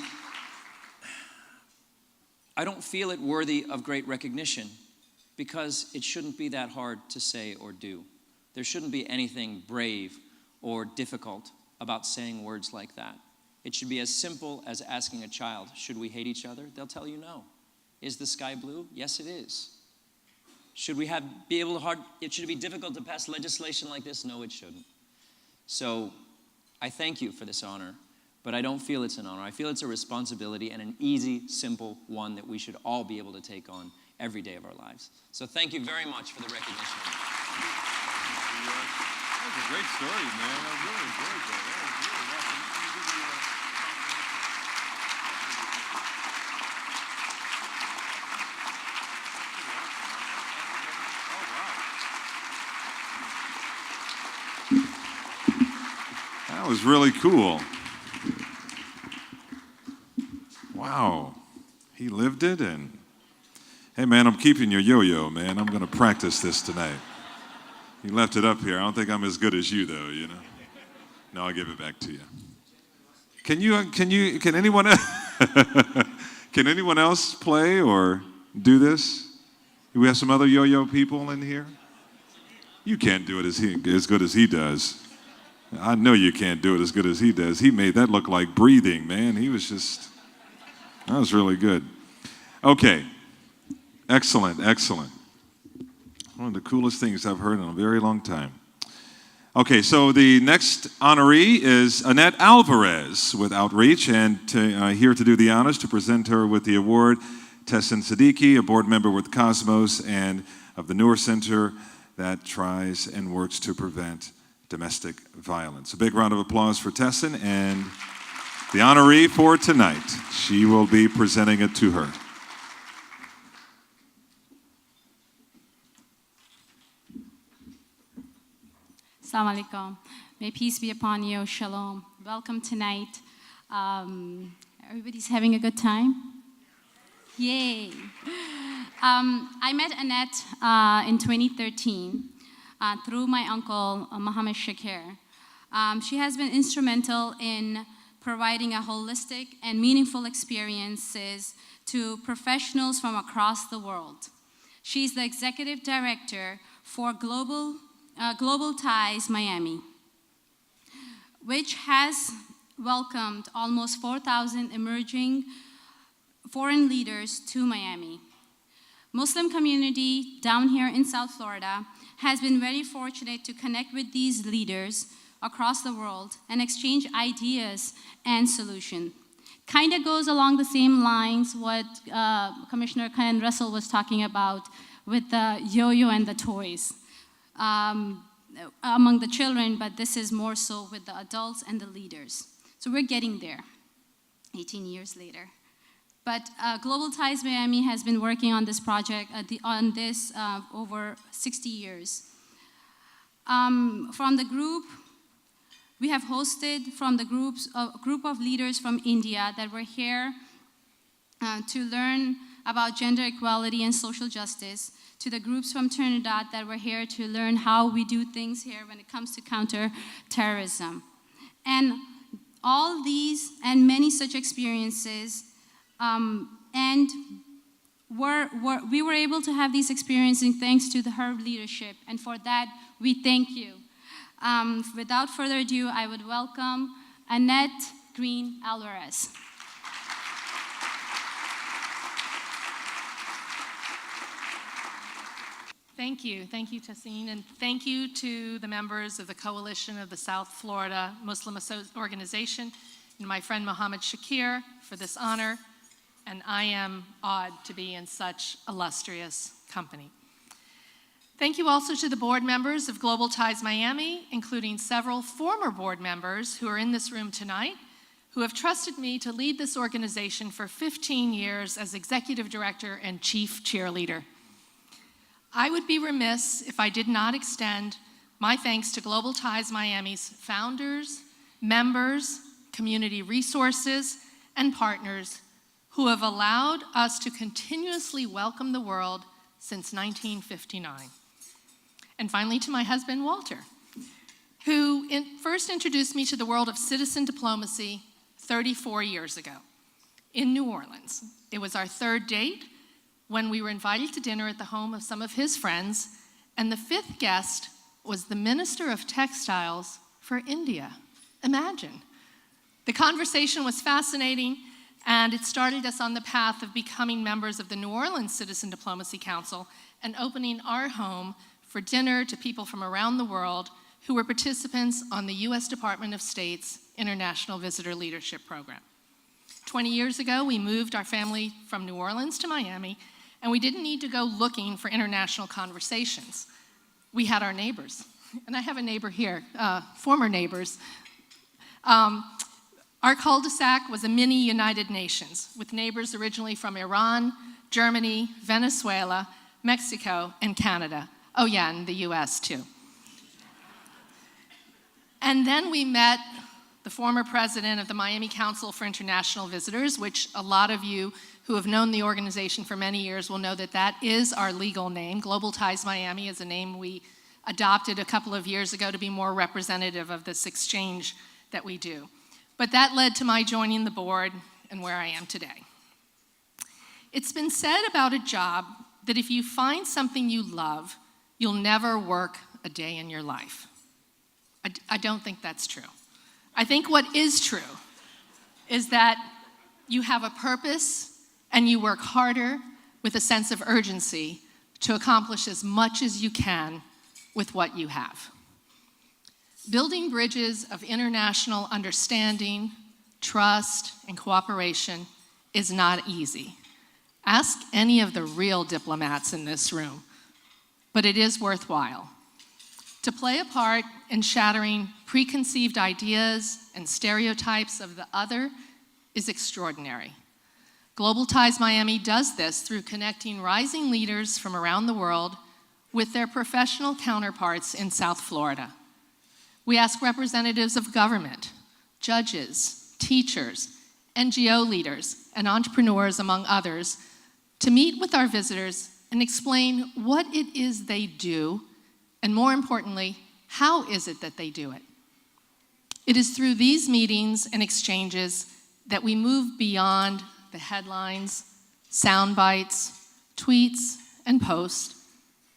I don't feel it worthy of great recognition because it shouldn't be that hard to say or do. There shouldn't be anything brave or difficult about saying words like that. It should be as simple as asking a child, should we hate each other? They'll tell you no. Is the sky blue? Yes, it is. Should we it should be difficult to pass legislation like this? No, it shouldn't. So I thank you for this honor, but I don't feel it's an honor. I feel it's a responsibility and an easy, simple one that we should all be able to take on every day of our lives. So thank you very much for the recognition. That was a great story, man. I really enjoyed that. That was really awesome. Let me give you a... That was really cool. Wow. He lived it, and hey, man, I'm keeping your yo-yo, man. I'm going to practice this tonight. You left it up here. I don't think I'm as good as you, though, you know. No, I'll give it back to you. Can anyone can anyone else play or do this? Do we have some other yo-yo people in here? You can't do it as good as he does. I know you can't do it as good as he does. He made that look like breathing, man. That was really good. Okay. Excellent. One of the coolest things I've heard in a very long time. Okay, so the next honoree is Annette Alvarez with Outreach, and here to do the honors to present her with the award, Tessin Siddiqui, a board member with Cosmos and of the Noor Center that tries and works to prevent domestic violence. A big round of applause for Tessin and the honoree for tonight. She will be presenting it to her. Assalamu alaikum. May peace be upon you. Shalom. Welcome tonight. Everybody's having a good time? Yay. I met Annette in 2013 through my uncle, Mohammed Shakir. She has been instrumental in providing a holistic and meaningful experiences to professionals from across the world. She's the executive director for Global Ties Miami, which has welcomed almost 4,000 emerging foreign leaders to Miami. Muslim community down here in South Florida has been very fortunate to connect with these leaders across the world and exchange ideas and solutions. Kind of goes along the same lines what Commissioner Ken Russell was talking about with the yo-yo and the toys. Among the children, but this is more so with the adults and the leaders. So we're getting there, 18 years later. But Global Ties Miami has been working on this project, over 60 years. From the group, we have hosted from the group of leaders from India that were here to learn about gender equality and social justice, to the groups from Trinidad that were here to learn how we do things here when it comes to counter-terrorism. And all these and many such experiences, we were able to have these experiences thanks to her leadership, and for that, we thank you. Without further ado, I would welcome Annette Green Alvarez. Thank you, Tessin, and thank you to the members of the Coalition of the South Florida Muslim Organization and my friend Mohammed Shakir for this honor, and I am awed to be in such illustrious company. Thank you also to the board members of Global Ties Miami, including several former board members who are in this room tonight, who have trusted me to lead this organization for 15 years as executive director and chief cheerleader. I would be remiss if I did not extend my thanks to Global Ties Miami's founders, members, community resources, and partners who have allowed us to continuously welcome the world since 1959. And finally, to my husband, Walter, who first introduced me to the world of citizen diplomacy 34 years ago in New Orleans. It was our third date when we were invited to dinner at the home of some of his friends, and the fifth guest was the Minister of Textiles for India. Imagine. The conversation was fascinating, and it started us on the path of becoming members of the New Orleans Citizen Diplomacy Council and opening our home for dinner to people from around the world who were participants on the U.S. Department of State's International Visitor Leadership Program. 20 years ago, we moved our family from New Orleans to Miami, and we didn't need to go looking for international conversations. We had our neighbors, and I have a neighbor here, former neighbors. Our cul-de-sac was a mini United Nations with neighbors originally from Iran, Germany, Venezuela, Mexico, and Canada. Oh yeah, and the US too. And then we met the former president of the Miami Council for International Visitors, which a lot of you who have known the organization for many years will know that that is our legal name. Global Ties Miami is a name we adopted a couple of years ago to be more representative of this exchange that we do. But that led to my joining the board and where I am today. It's been said about a job that if you find something you love, you'll never work a day in your life. I don't think that's true. I think what is true is that you have a purpose and you work harder with a sense of urgency to accomplish as much as you can with what you have. Building bridges of international understanding, trust, and cooperation is not easy. Ask any of the real diplomats in this room, but it is worthwhile. To play a part in shattering preconceived ideas and stereotypes of the other is extraordinary. Global Ties Miami does this through connecting rising leaders from around the world with their professional counterparts in South Florida. We ask representatives of government, judges, teachers, NGO leaders, and entrepreneurs, among others, to meet with our visitors and explain what it is they do, and more importantly, how is it that they do it. It is through these meetings and exchanges that we move beyond the headlines, sound bites, tweets, and posts,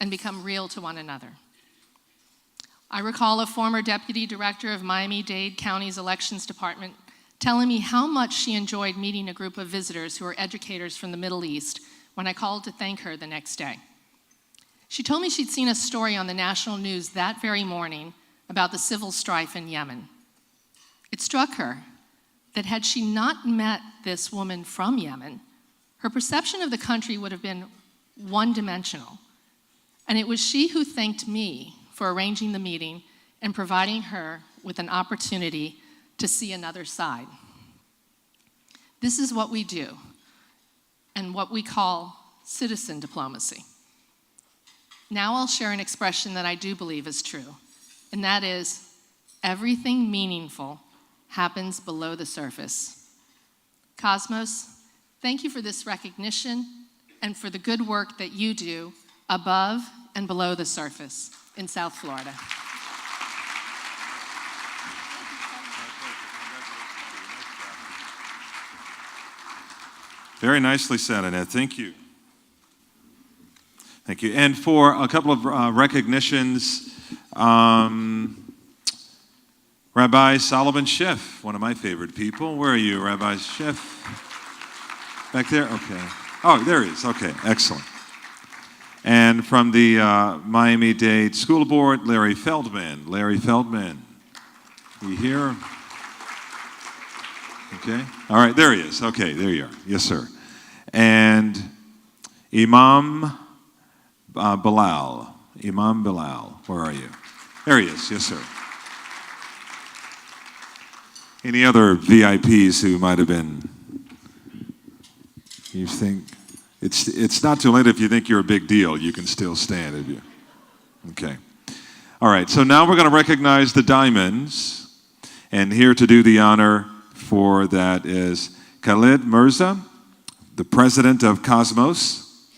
and become real to one another. I recall a former deputy director of Miami-Dade County's elections department telling me how much she enjoyed meeting a group of visitors who were educators from the Middle East when I called to thank her the next day. She told me she'd seen a story on the national news that very morning about the civil strife in Yemen. It struck her that had she not met this woman from Yemen, her perception of the country would have been one-dimensional. And it was she who thanked me for arranging the meeting and providing her with an opportunity to see another side. This is what we do, and what we call citizen diplomacy. Now I'll share an expression that I do believe is true, and that is, everything meaningful happens below the surface. Cosmos, thank you for this recognition and for the good work that you do above and below the surface in South Florida. Very nicely said, Annette. Thank you. Thank you. And for a couple of recognitions, Rabbi Solomon Schiff, one of my favorite people. Where are you, Rabbi Schiff? Back there? Okay. Oh, there he is. Okay, excellent. And from the Miami-Dade School Board, Larry Feldman. Larry Feldman. You here? Okay. All right, there he is. Okay, there you are. Yes, sir. And Imam Bilal. Imam Bilal. Where are you? There he is. Yes, sir. Any other VIPs who might have been, you think, it's not too late if you think you're a big deal. You can still stand if you, okay. All right, so now we're going to recognize the diamonds. And here to do the honor for that is Khalid Mirza, the president of Cosmos,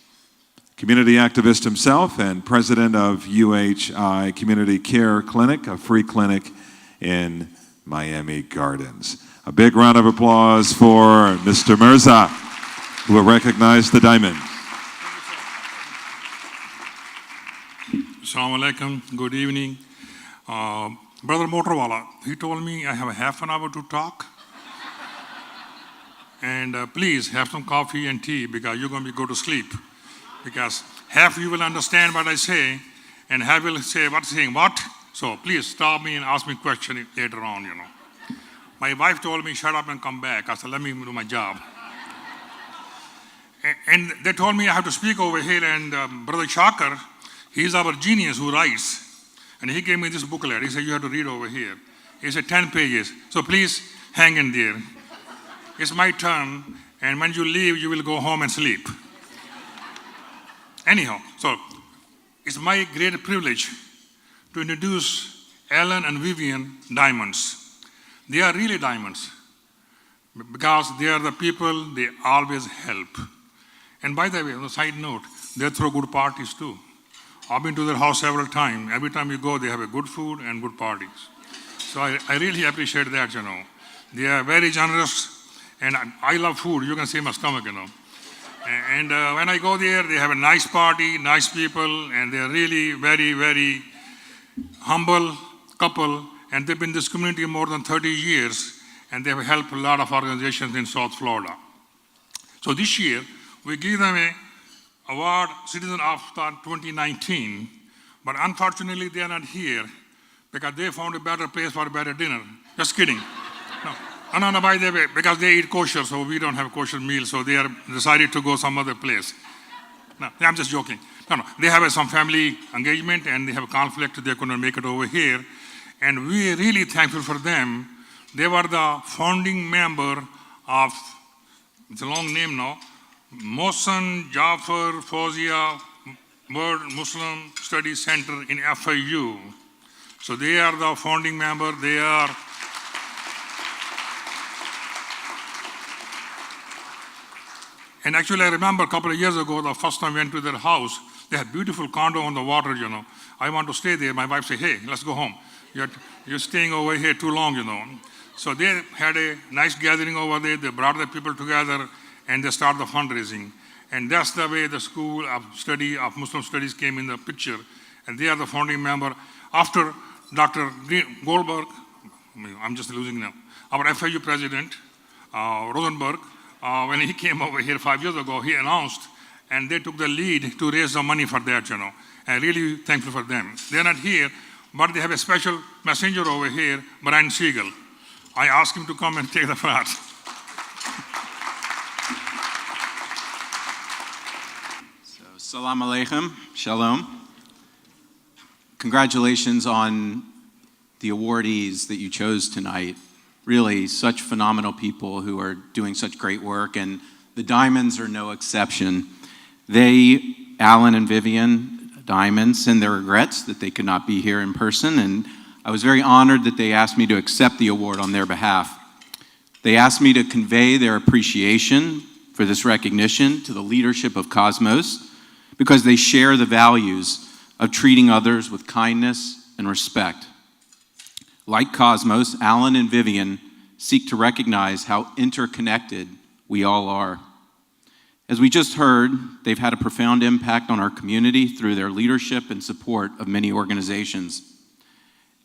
community activist himself, and president of UHI Community Care Clinic, a free clinic in Miami Gardens. A big round of applause for Mr. Mirza, who will recognize the diamond. Assalamu alaikum, good evening. Brother Motorwala, he told me I have a half an hour to talk. And please have some coffee and tea because you're going to go to sleep. Because half you will understand what I say and half will say what's saying what. So please stop me and ask me a question later on, you know. My wife told me shut up and come back. I said let me do my job. And they told me I have to speak over here, and Brother Chakar, he's our genius who writes. And he gave me this booklet. He said, you have to read over here. He said 10 pages. So please hang in there. It's my turn, and when you leave, you will go home and sleep. Anyhow, so it's my great privilege to introduce Ellen and Vivian Diamonds. They are really diamonds because they are the people they always help. And by the way, on a side note, they throw good parties too. I've been to their house several times. Every time you go, they have a good food and good parties. So I really appreciate that, you know. They are very generous, and I love food. You can see my stomach, you know. And when I go there, they have a nice party, nice people, and they're really very, very humble couple, and they've been in this community more than 30 years, and they have helped a lot of organizations in South Florida. So this year, we give them a award, Citizen of the 2019, but unfortunately they are not here because they found a better place for a better dinner. Just kidding. No, by the way, because they eat kosher, so we don't have kosher meal, so they are decided to go some other place. No, I'm just joking. No, they have some family engagement and they have a conflict, they're going to make it over here. And we are really thankful for them. They were the founding member of, it's a long name now, Mohsen Jafar Fawzia World Muslim Studies Center in FIU. So they are the founding member. They are and actually I remember a couple of years ago, the first time I went to their house, they had beautiful condo on the water, you know. I want to stay there. My wife said, hey, let's go home. You're staying over here too long, you know. So they had a nice gathering over there. They brought the people together and they started the fundraising. And that's the way the School of Study of Muslim Studies came in the picture. And they are the founding member. After Dr. Goldberg, I'm just losing now, our FIU president, Rosenberg, when he came over here 5 years ago, he announced, and they took the lead to raise the money for that, you know. And really thankful for them. They're not here, but they have a special messenger over here, Brian Siegel. I asked him to come and take the part. So, Salam Alaikum, Shalom. Congratulations on the awardees that you chose tonight. Really, such phenomenal people who are doing such great work, and the Diamonds are no exception. They, Alan and Vivian Diamond, send their regrets that they could not be here in person, and I was very honored that they asked me to accept the award on their behalf. They asked me to convey their appreciation for this recognition to the leadership of Cosmos because they share the values of treating others with kindness and respect. Like Cosmos, Alan and Vivian seek to recognize how interconnected we all are. As we just heard, they've had a profound impact on our community through their leadership and support of many organizations.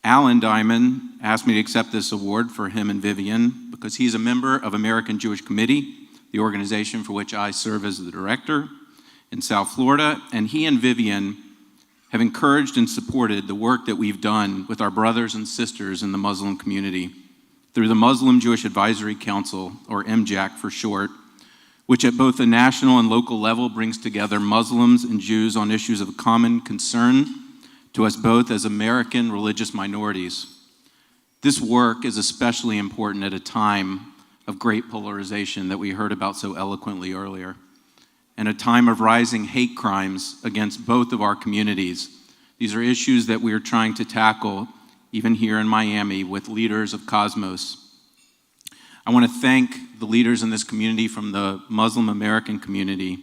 Alan Diamond asked me to accept this award for him and Vivian because he's a member of American Jewish Committee, the organization for which I serve as the director in South Florida, and he and Vivian have encouraged and supported the work that we've done with our brothers and sisters in the Muslim community through the Muslim Jewish Advisory Council, or MJAC for short, which at both the national and local level brings together Muslims and Jews on issues of common concern to us both as American religious minorities. This work is especially important at a time of great polarization that we heard about so eloquently earlier, and a time of rising hate crimes against both of our communities. These are issues that we are trying to tackle even here in Miami with leaders of Cosmos. I want to thank the leaders in this community from the Muslim American community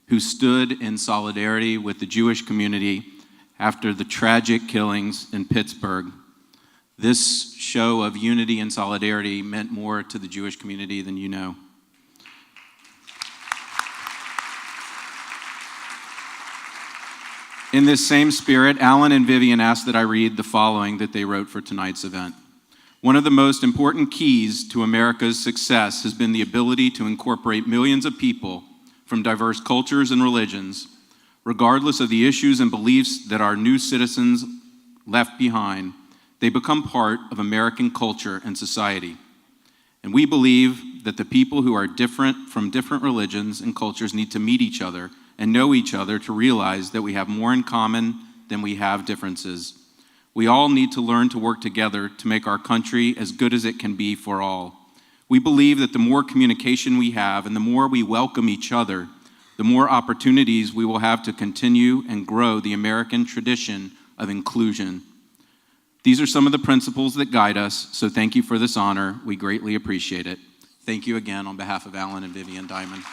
who stood in solidarity with the Jewish community after the tragic killings in Pittsburgh. This show of unity and solidarity meant more to the Jewish community than you know. In this same spirit, Alan and Vivian asked that I read the following that they wrote for tonight's event. One of the most important keys to America's success has been the ability to incorporate millions of people from diverse cultures and religions, regardless of the issues and beliefs that our new citizens left behind. They become part of American culture and society. And we believe that the people who are different from different religions and cultures need to meet each other and know each other to realize that we have more in common than we have differences. We all need to learn to work together to make our country as good as it can be for all. We believe that the more communication we have and the more we welcome each other, the more opportunities we will have to continue and grow the American tradition of inclusion. These are some of the principles that guide us, so thank you for this honor. We greatly appreciate it. Thank you again on behalf of Alan and Vivian Diamond.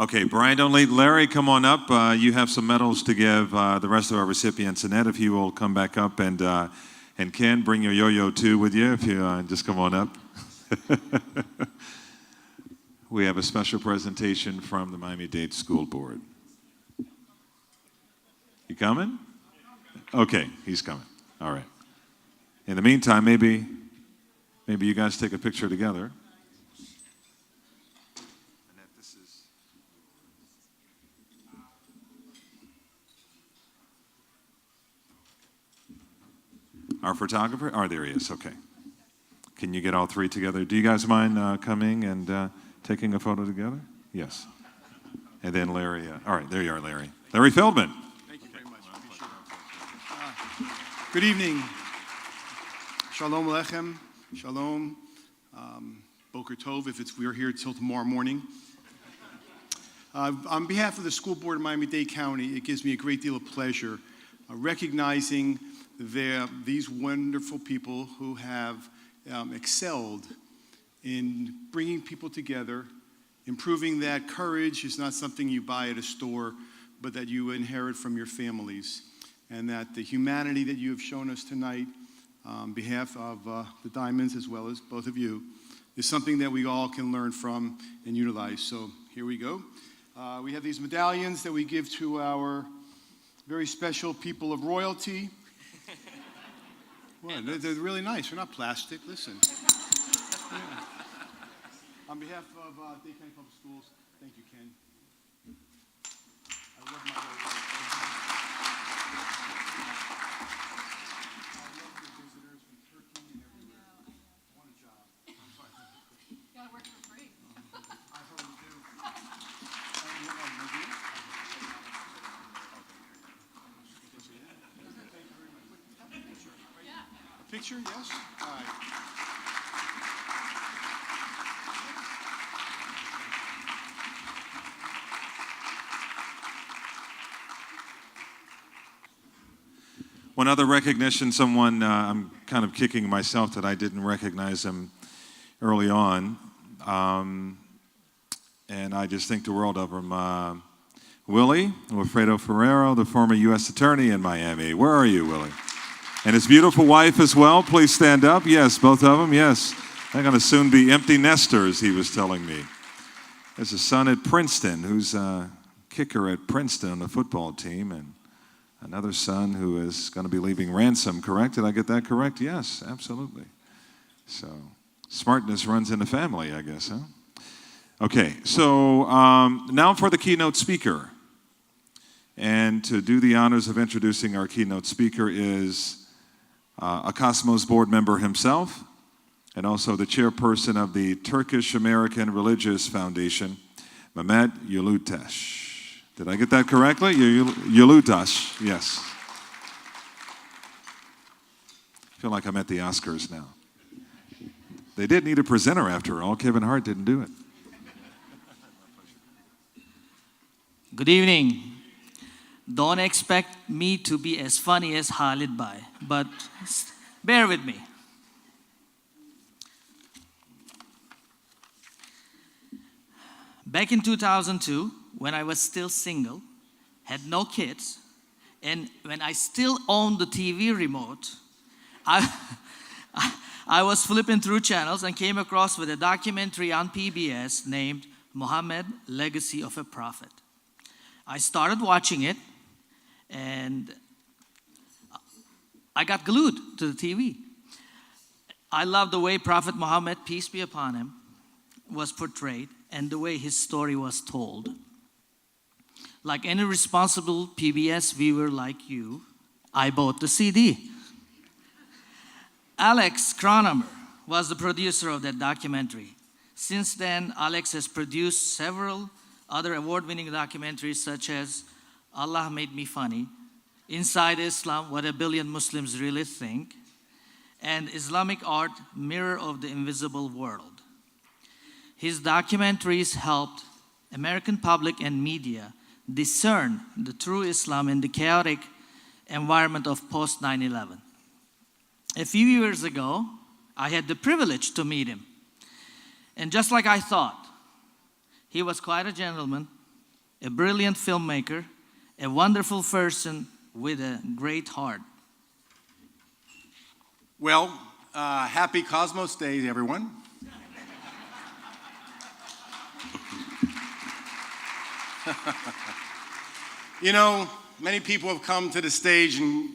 Okay, Brian, don't leave. Larry, come on up. You have some medals to give the rest of our recipients. Annette, if you will come back up, and Ken, bring your yo-yo too with you. If you just come on up. We have a special presentation from the Miami-Dade School Board. You coming? Okay, he's coming. All right. In the meantime, maybe you guys take a picture together. Our photographer? Oh, there he is. Okay. Can you get all three together? Do you guys mind coming and taking a photo together? Yes. And then Larry. All right, there you are, Larry. Larry Feldman. Thank you very much. Appreciate it. Good evening. Shalom Alechem. Shalom. Boker Tov, if we're here till tomorrow morning. On behalf of the School Board of Miami-Dade County, it gives me a great deal of pleasure recognizing these wonderful people who have excelled in bringing people together, improving that courage is not something you buy at a store, but that you inherit from your families, and that the humanity that you have shown us tonight on behalf of the Diamonds, as well as both of you, is something that we all can learn from and utilize. So here we go. We have these medallions that we give to our very special people of royalty. Well, they're really nice. They're not plastic. Listen. Yeah. On behalf of Dade County Public Schools, thank you, Ken. I love my visitors from Turkey and everywhere. What a job. You gotta work for free. I hope you do. A picture, yes? All right. One other recognition, someone, I'm kind of kicking myself that I didn't recognize him early on. And I just think the world of him. Willie Wilfredo Ferrero, the former U.S. Attorney in Miami. Where are you, Willie? And his beautiful wife as well. Please stand up. Yes, both of them. Yes. They're going to soon be empty nesters, he was telling me. There's a son at Princeton who's a kicker at Princeton on the football team, and another son who is going to be leaving Ransom, correct? Did I get that correct? Yes, absolutely. So smartness runs in the family, I guess, huh? Okay, so now for the keynote speaker. And to do the honors of introducing our keynote speaker is a Cosmos board member himself, and also the chairperson of the Turkish American Religious Foundation, Mehmet Yulutaş. Did I get that correctly? Yulutaş, yes. I feel like I'm at the Oscars now. They did need a presenter after all. Kevin Hart didn't do it. Good evening. Don't expect me to be as funny as Khalid Bhai, but bear with me. Back in 2002, when I was still single, had no kids, and when I still owned the TV remote, I was flipping through channels and came across with a documentary on PBS named Muhammad, Legacy of a Prophet. I started watching it, and I got glued to the TV. I love the way Prophet Muhammad, peace be upon him, was portrayed and the way his story was told. Like any responsible PBS viewer like you, I bought the CD. Alex Cronomer was the producer of that documentary. Since then, Alex has produced several other award-winning documentaries such as Allah Made Me Funny, Inside Islam, What a Billion Muslims Really Think, and Islamic Art, Mirror of the Invisible World. His documentaries helped American public and media discern the true Islam in the chaotic environment of post 9/11. A few years ago, I had the privilege to meet him. And just like I thought, he was quite a gentleman, a brilliant filmmaker, a wonderful person with a great heart. Well, happy Cosmos Day, everyone. You know, many people have come to the stage and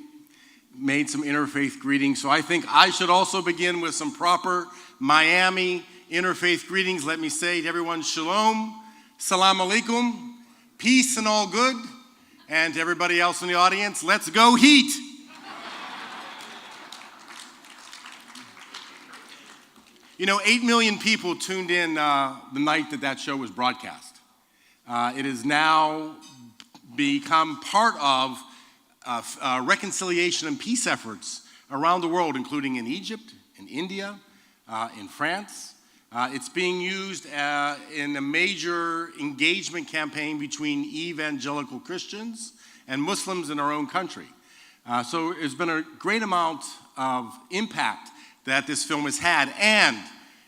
made some interfaith greetings, so I think I should also begin with some proper Miami interfaith greetings. Let me say to everyone, shalom, salam alaikum, peace and all good, and to everybody else in the audience, let's go Heat. You know, 8 million people tuned in the night that show was broadcast. It has now become part of reconciliation and peace efforts around the world, including in Egypt, in India, in France. It's being used in a major engagement campaign between evangelical Christians and Muslims in our own country. So there's been a great amount of impact that this film has had. And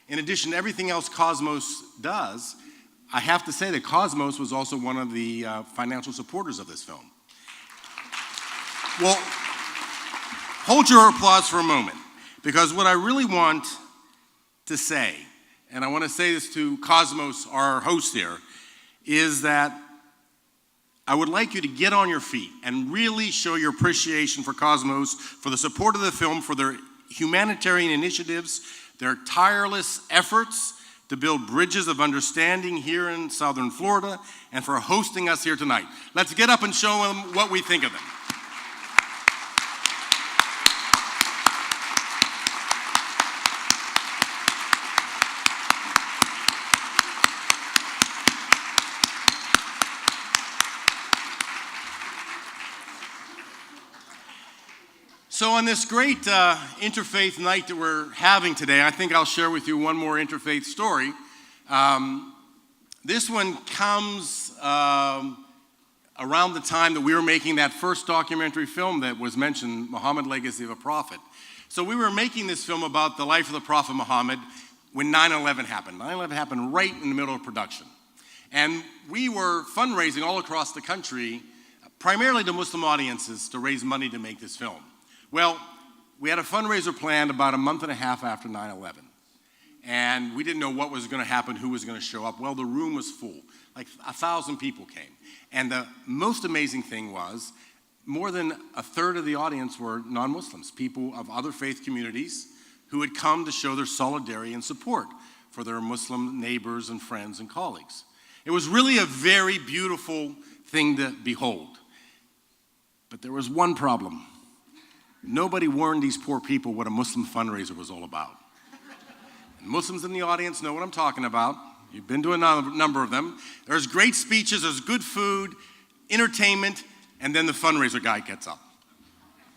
in addition to everything else Cosmos does, I have to say that Cosmos was also one of the financial supporters of this film. Well, hold your applause for a moment, because what I really want to say, and I want to say this to Cosmos, our host here, is that I would like you to get on your feet and really show your appreciation for Cosmos, for the support of the film, for their humanitarian initiatives, their tireless efforts to build bridges of understanding here in Southern Florida, and for hosting us here tonight. Let's get up and show them what we think of them. So on this great interfaith night that we're having today, I think I'll share with you one more interfaith story. This one comes around the time that we were making that first documentary film that was mentioned, Muhammad, Legacy of a Prophet. So we were making this film about the life of the Prophet Muhammad when 9/11 happened. 9/11 happened right in the middle of production. And we were fundraising all across the country, primarily to Muslim audiences, to raise money to make this film. Well, we had a fundraiser planned about a month and a half after 9/11. And we didn't know what was going to happen, who was going to show up. Well, the room was full. Like 1,000 people came. And the most amazing thing was, more than a third of the audience were non-Muslims, people of other faith communities who had come to show their solidarity and support for their Muslim neighbors and friends and colleagues. It was really a very beautiful thing to behold. But there was one problem. Nobody warned these poor people what a Muslim fundraiser was all about. And Muslims in the audience know what I'm talking about. You've been to a number of them. There's great speeches, there's good food, entertainment, and then the fundraiser guy gets up.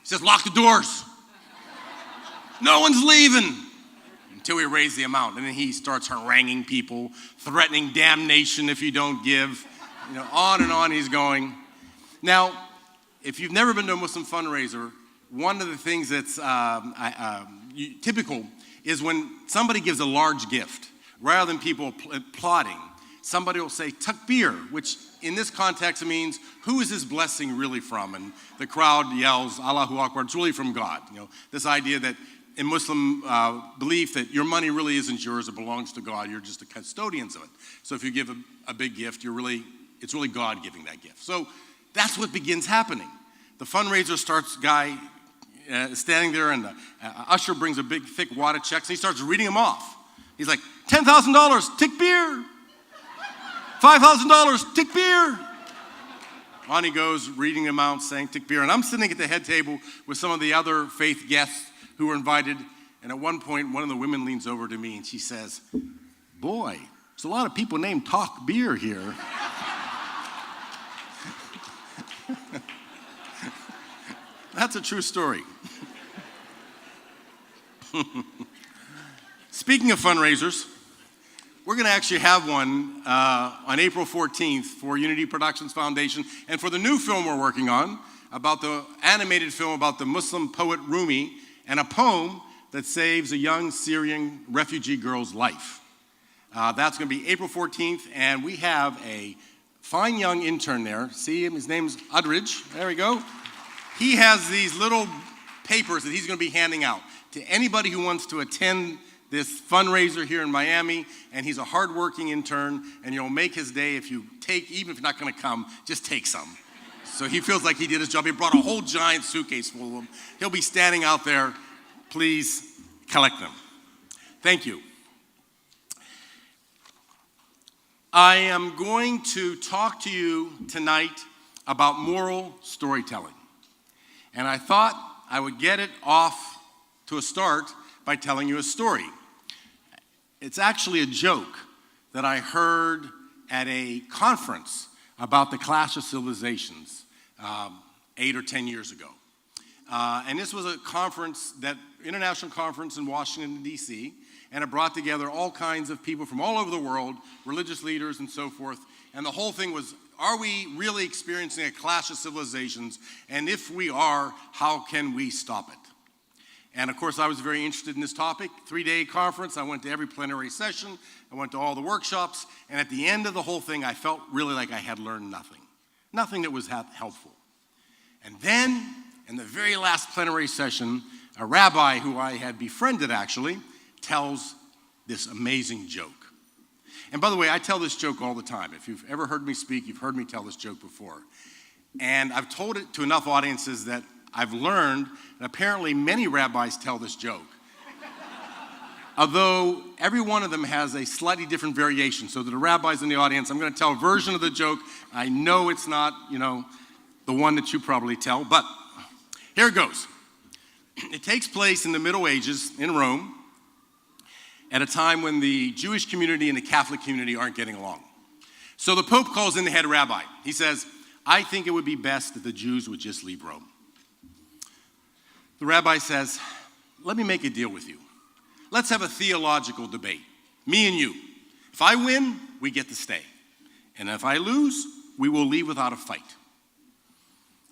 He says, lock the doors. No one's leaving until we raise the amount. And then he starts haranguing people, threatening damnation if you don't give. You know, on and on he's going. Now, if you've never been to a Muslim fundraiser, one of the things that's typical is when somebody gives a large gift, rather than people applauding, somebody will say takbir, which in this context means, who is this blessing really from? And the crowd yells, Allahu Akbar, it's really from God. You know, this idea that in Muslim belief that your money really isn't yours, it belongs to God, you're just the custodians of it. So if you give a big gift, it's really God giving that gift. So that's what begins happening. The fundraiser starts, guy standing there, and the usher brings a big, thick wad of checks, and he starts reading them off. He's like, $10,000, tikbir. $5,000, tikbir. On he goes, reading them out, saying tikbir. And I'm sitting at the head table with some of the other faith guests who were invited, and at one point, one of the women leans over to me, and she says, boy, there's a lot of people named Talk Beer here. That's a true story. Speaking of fundraisers, we're going to actually have one on April 14th for Unity Productions Foundation, and for the new film we're working on, about the animated film about the Muslim poet Rumi, and a poem that saves a young Syrian refugee girl's life. That's going to be April 14th, and we have a fine young intern there. See him? His name's Udridge. There we go. He has these little papers that he's going to be handing out to anybody who wants to attend this fundraiser here in Miami, and he's a hardworking intern, and you'll make his day if you take, even if you're not going to come, just take some. So he feels like he did his job. He brought a whole giant suitcase full of them. He'll be standing out there. Please collect them. Thank you. I am going to talk to you tonight about moral storytelling. And I thought I would get it off to a start by telling you a story. It's actually a joke that I heard at a conference about the Clash of Civilizations 8 or 10 years ago. And this was a conference, international conference in Washington, D.C., and it brought together all kinds of people from all over the world, religious leaders and so forth. And the whole thing was, are we really experiencing a clash of civilizations? And if we are, how can we stop it? And of course, I was very interested in this topic. 3-day conference. I went to every plenary session. I went to all the workshops. And at the end of the whole thing, I felt really like I had learned nothing. Nothing that was helpful. And then, in the very last plenary session, a rabbi who I had befriended actually tells this amazing joke. And by the way, I tell this joke all the time. If you've ever heard me speak, you've heard me tell this joke before. And I've told it to enough audiences that I've learned that apparently many rabbis tell this joke. Although every one of them has a slightly different variation. So to the rabbis in the audience, I'm going to tell a version of the joke. I know it's not, the one that you probably tell, but here it goes. It takes place in the Middle Ages in Rome at a time when the Jewish community and the Catholic community aren't getting along. So the Pope calls in the head rabbi. He says, I think it would be best if the Jews would just leave Rome. The rabbi says, let me make a deal with you. Let's have a theological debate, me and you. If I win, we get to stay. And if I lose, we will leave without a fight.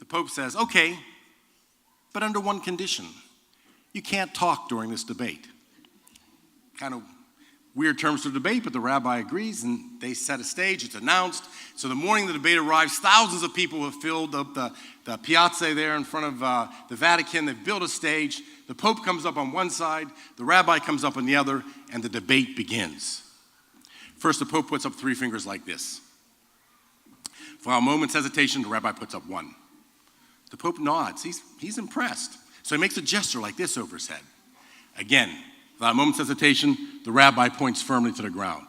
The Pope says, okay, but under one condition. You can't talk during this debate. Kind of weird terms for debate, but the rabbi agrees, and they set a stage. It's announced. So the morning the debate arrives, thousands of people have filled up the piazza there in front of the Vatican. They've built a stage. The Pope comes up on one side, the rabbi comes up on the other, and the debate begins. First, the Pope puts up 3 fingers like this. For a moment's hesitation, the rabbi puts up 1. The Pope nods. He's impressed. So he makes a gesture like this over his head. Again, without a moment's hesitation, the rabbi points firmly to the ground.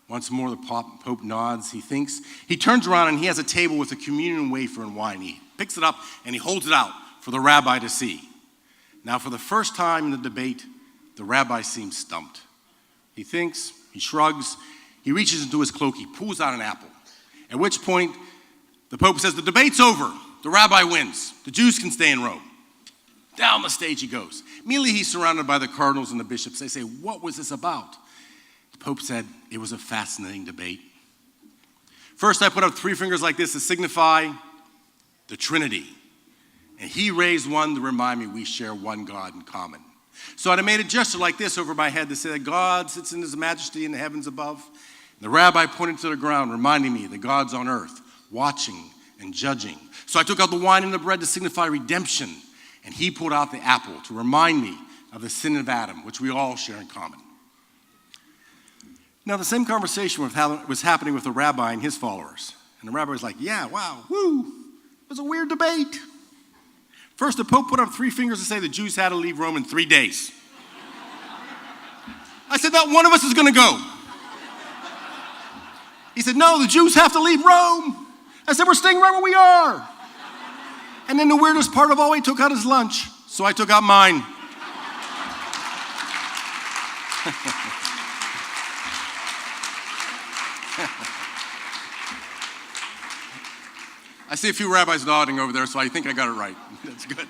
Once more, the Pope nods. He thinks. He turns around and he has a table with a communion wafer and wine. He picks it up and he holds it out for the rabbi to see. Now, for the first time in the debate, the rabbi seems stumped. He thinks, he shrugs, he reaches into his cloak, he pulls out an apple. At which point, the Pope says, the debate's over. The rabbi wins. The Jews can stay in Rome. Down the stage he goes. Immediately he's surrounded by the cardinals and the bishops. They say, what was this about? The Pope said, it was a fascinating debate. First, I put up 3 fingers like this to signify the Trinity. And he raised 1 to remind me we share one God in common. So I made a gesture like this over my head to say that God sits in his majesty in the heavens above. And the rabbi pointed to the ground, reminding me that God's on earth, watching and judging. So I took out the wine and the bread to signify redemption. And he pulled out the apple to remind me of the sin of Adam, which we all share in common. Now, the same conversation was happening with the rabbi and his followers. And the rabbi was like, yeah, wow, woo, it was a weird debate. First, the Pope put up 3 fingers to say the Jews had to leave Rome in 3 days. I said, not one of us is going to go. He said, no, the Jews have to leave Rome. I said, we're staying right where we are. And then the weirdest part of all, he took out his lunch, so I took out mine. I see a few rabbis nodding over there, so I think I got it right. That's good.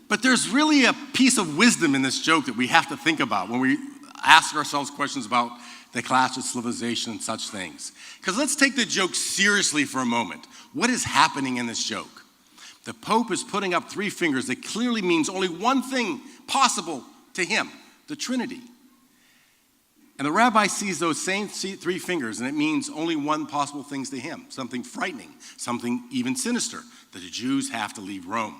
But there's really a piece of wisdom in this joke that we have to think about when we ask ourselves questions about the clash of civilization and such things. Because let's take the joke seriously for a moment. What is happening in this joke? The Pope is putting up 3 fingers that clearly means only one thing possible to him, the Trinity. And the rabbi sees those same three fingers, and it means only one possible thing to him, something frightening, something even sinister, that the Jews have to leave Rome.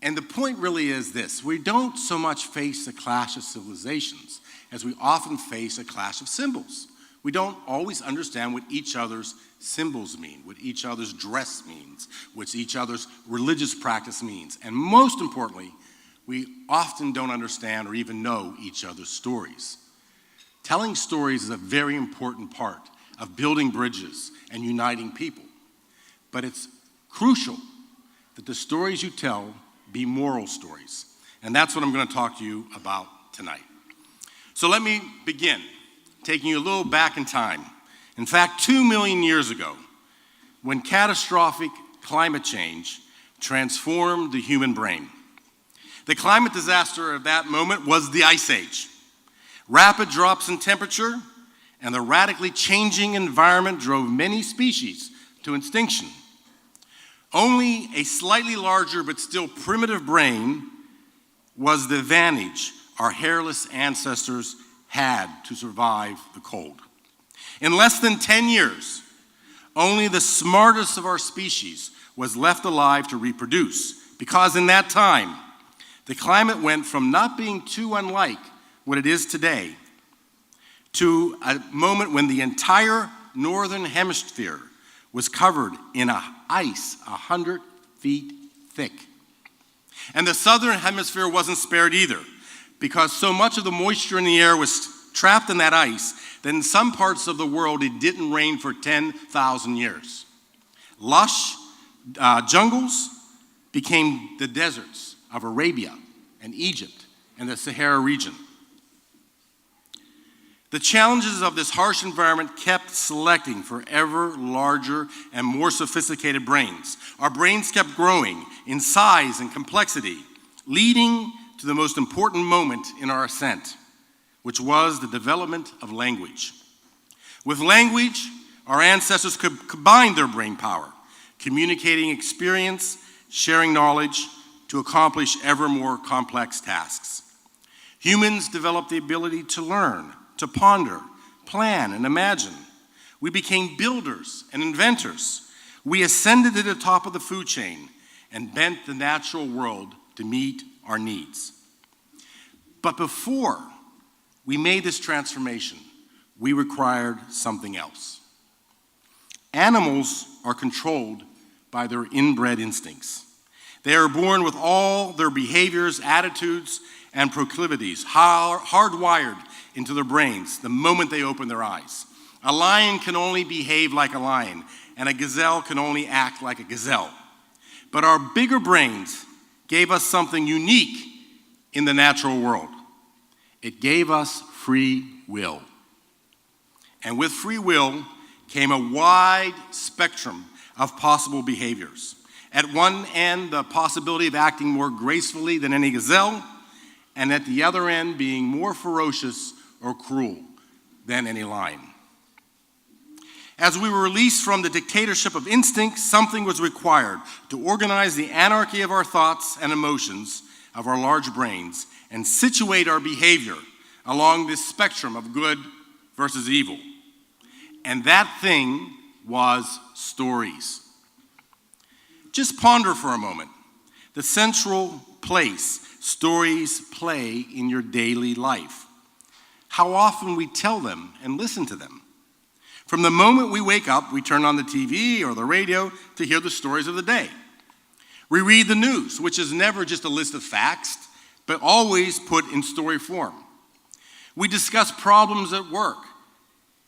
And the point really is this: we don't so much face a clash of civilizations as we often face a clash of symbols. We don't always understand what each other's symbols mean, what each other's dress means, what each other's religious practice means. And most importantly, we often don't understand or even know each other's stories. Telling stories is a very important part of building bridges and uniting people. But it's crucial that the stories you tell be moral stories. And that's what I'm going to talk to you about tonight. So let me begin, taking you a little back in time. In fact, 2 million years ago, when catastrophic climate change transformed the human brain. The climate disaster of that moment was the Ice Age. Rapid drops in temperature and the radically changing environment drove many species to extinction. Only a slightly larger but still primitive brain was the advantage our hairless ancestors had to survive the cold. In less than 10 years, only the smartest of our species was left alive to reproduce, because in that time, the climate went from not being too unlike what it is today to a moment when the entire northern hemisphere was covered in ice 100 feet thick. And the southern hemisphere wasn't spared either, because so much of the moisture in the air was trapped in that ice that in some parts of the world it didn't rain for 10,000 years. Lush jungles became the deserts of Arabia and Egypt and the Sahara region. The challenges of this harsh environment kept selecting for ever larger and more sophisticated brains. Our brains kept growing in size and complexity, leading to the most important moment in our ascent, which was the development of language. With language, our ancestors could combine their brain power, communicating experience, sharing knowledge to accomplish ever more complex tasks. Humans developed the ability to learn, to ponder, plan, and imagine. We became builders and inventors. We ascended to the top of the food chain and bent the natural world to meet our needs. But before we made this transformation, we required something else. Animals are controlled by their inbred instincts. They are born with all their behaviors, attitudes, and proclivities hardwired into their brains the moment they open their eyes. A lion can only behave like a lion, and a gazelle can only act like a gazelle. But our bigger brains gave us something unique in the natural world. It gave us free will. And with free will came a wide spectrum of possible behaviors. At one end, the possibility of acting more gracefully than any gazelle, and at the other end, being more ferocious or cruel than any lion. As we were released from the dictatorship of instinct, something was required to organize the anarchy of our thoughts and emotions of our large brains and situate our behavior along this spectrum of good versus evil. And that thing was stories. Just ponder for a moment the central place stories play in your daily life. How often we tell them and listen to them. From the moment we wake up, we turn on the TV or the radio to hear the stories of the day. We read the news, which is never just a list of facts, but always put in story form. We discuss problems at work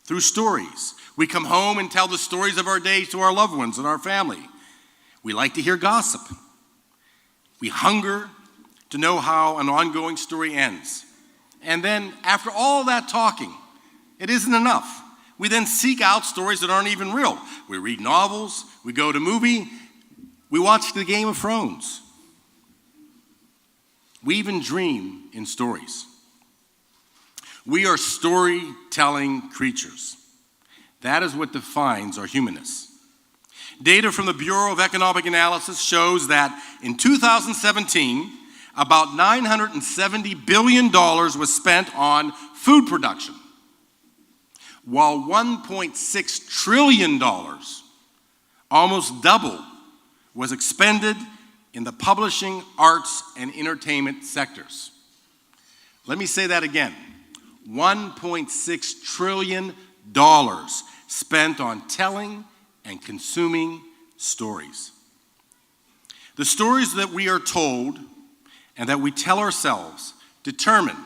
through stories. We come home and tell the stories of our day to our loved ones and our family. We like to hear gossip. We hunger to know how an ongoing story ends. And then, after all that talking, it isn't enough. We then seek out stories that aren't even real. We read novels, we go to movie, we watch the Game of Thrones. We even dream in stories. We are storytelling creatures. That is what defines our humanness. Data from the Bureau of Economic Analysis shows that in 2017, about $970 billion was spent on food production, while $1.6 trillion, almost double, was expended in the publishing, arts, and entertainment sectors. Let me say that again. $1.6 trillion spent on telling and consuming stories. The stories that we are told and that we tell ourselves determine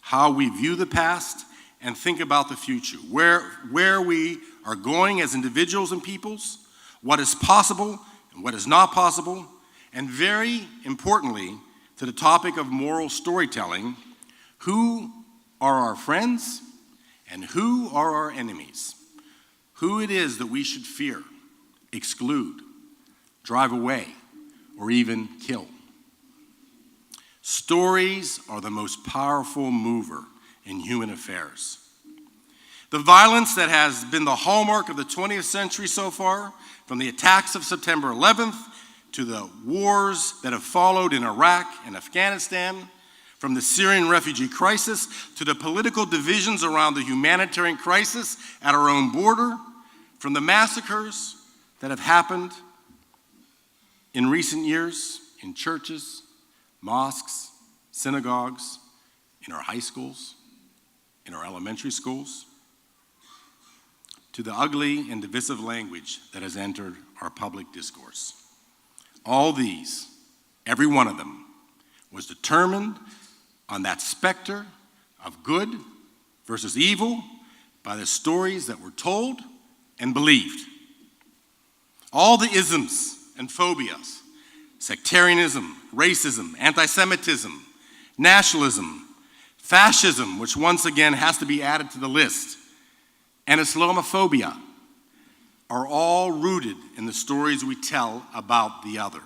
how we view the past and think about the future, where we are going as individuals and peoples, what is possible and what is not possible, and very importantly, to the topic of moral storytelling, who are our friends and who are our enemies, who it is that we should fear, exclude, drive away, or even kill. Stories are the most powerful mover in human affairs. The violence that has been the hallmark of the 20th century so far, from the attacks of September 11th to the wars that have followed in Iraq and Afghanistan, from the Syrian refugee crisis to the political divisions around the humanitarian crisis at our own border, from the massacres that have happened in recent years in churches, mosques, synagogues, in our high schools, in our elementary schools, to the ugly and divisive language that has entered our public discourse. All these, every one of them, was determined on that specter of good versus evil by the stories that were told and believed. All the isms and phobias, sectarianism, racism, anti-Semitism, nationalism, fascism, which once again has to be added to the list, and Islamophobia, are all rooted in the stories we tell about the other.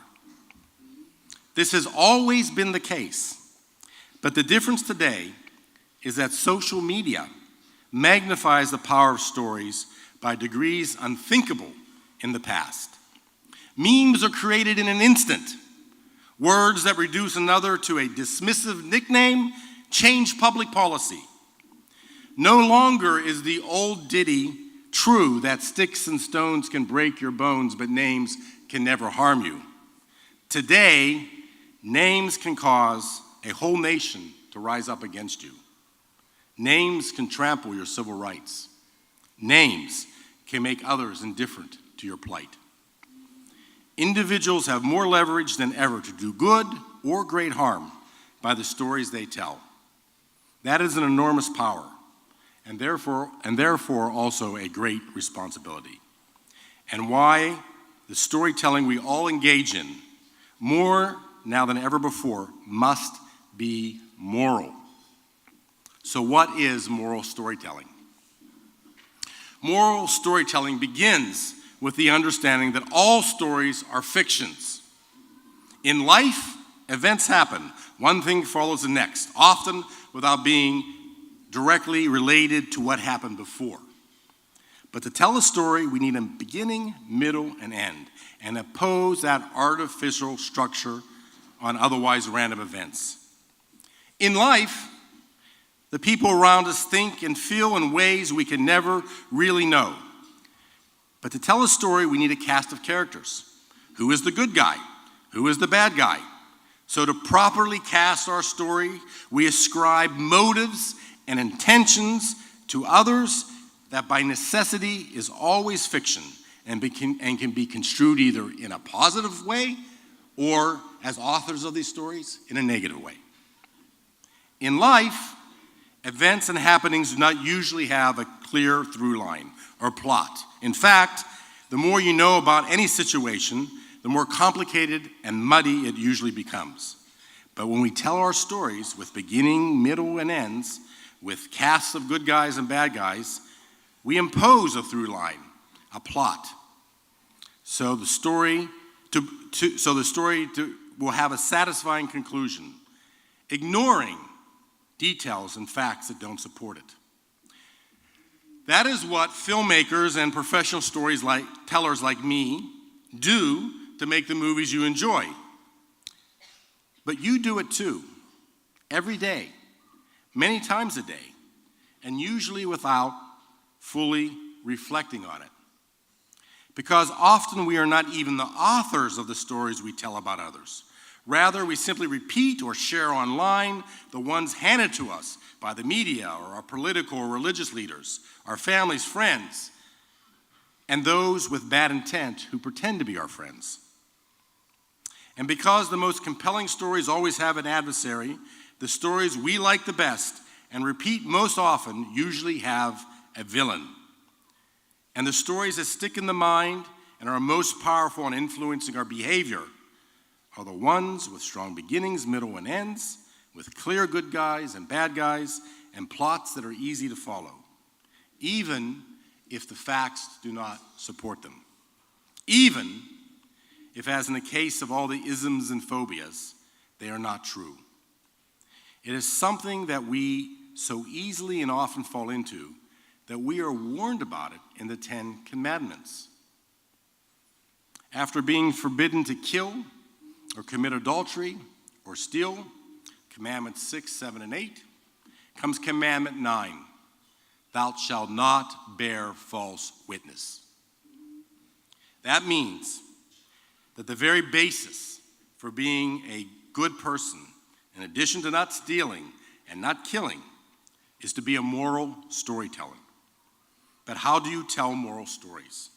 This has always been the case, but the difference today is that social media magnifies the power of stories by degrees unthinkable in the past. Memes are created in an instant. Words that reduce another to a dismissive nickname change public policy. No longer is the old ditty true that sticks and stones can break your bones, but names can never harm you. Today, names can cause a whole nation to rise up against you. Names can trample your civil rights. Names can make others indifferent to your plight. Individuals have more leverage than ever to do good or great harm by the stories they tell. That is an enormous power, and therefore also a great responsibility. And why the storytelling we all engage in, more now than ever before, must be moral. So what is moral storytelling? Moral storytelling begins with the understanding that all stories are fictions. In life, events happen. One thing follows the next, often without being directly related to what happened before. But to tell a story, we need a beginning, middle, and end, and oppose that artificial structure on otherwise random events. In life, the people around us think and feel in ways we can never really know. But to tell a story, we need a cast of characters. Who is the good guy? Who is the bad guy? So to properly cast our story, we ascribe motives and intentions to others that by necessity is always fiction and can be construed either in a positive way or, as authors of these stories, in a negative way. In life, events and happenings do not usually have a clear through line or plot. In fact, the more you know about any situation, the more complicated and muddy it usually becomes. But when we tell our stories with beginning, middle, and ends, with casts of good guys and bad guys, we impose a through line, a plot. So the story will have a satisfying conclusion, ignoring details and facts that don't support it. That is what filmmakers and professional storytellers like me do to make the movies you enjoy. But you do it too, every day, many times a day, and usually without fully reflecting on it. Because often we are not even the authors of the stories we tell about others. Rather, we simply repeat or share online the ones handed to us by the media or our political or religious leaders, our families, friends, and those with bad intent who pretend to be our friends. And because the most compelling stories always have an adversary, the stories we like the best and repeat most often usually have a villain. And the stories that stick in the mind and are most powerful in influencing our behavior are the ones with strong beginnings, middle, and ends, with clear good guys and bad guys, and plots that are easy to follow, even if the facts do not support them. Even if, as in the case of all the isms and phobias, they are not true. It is something that we so easily and often fall into that we are warned about it in the 10 Commandments. After being forbidden to kill or commit adultery or steal, Commandments 6, 7, and 8, comes Commandment 9, thou shalt not bear false witness. That means that the very basis for being a good person, in addition to not stealing and not killing, is to be a moral storyteller. But how do you tell moral stories?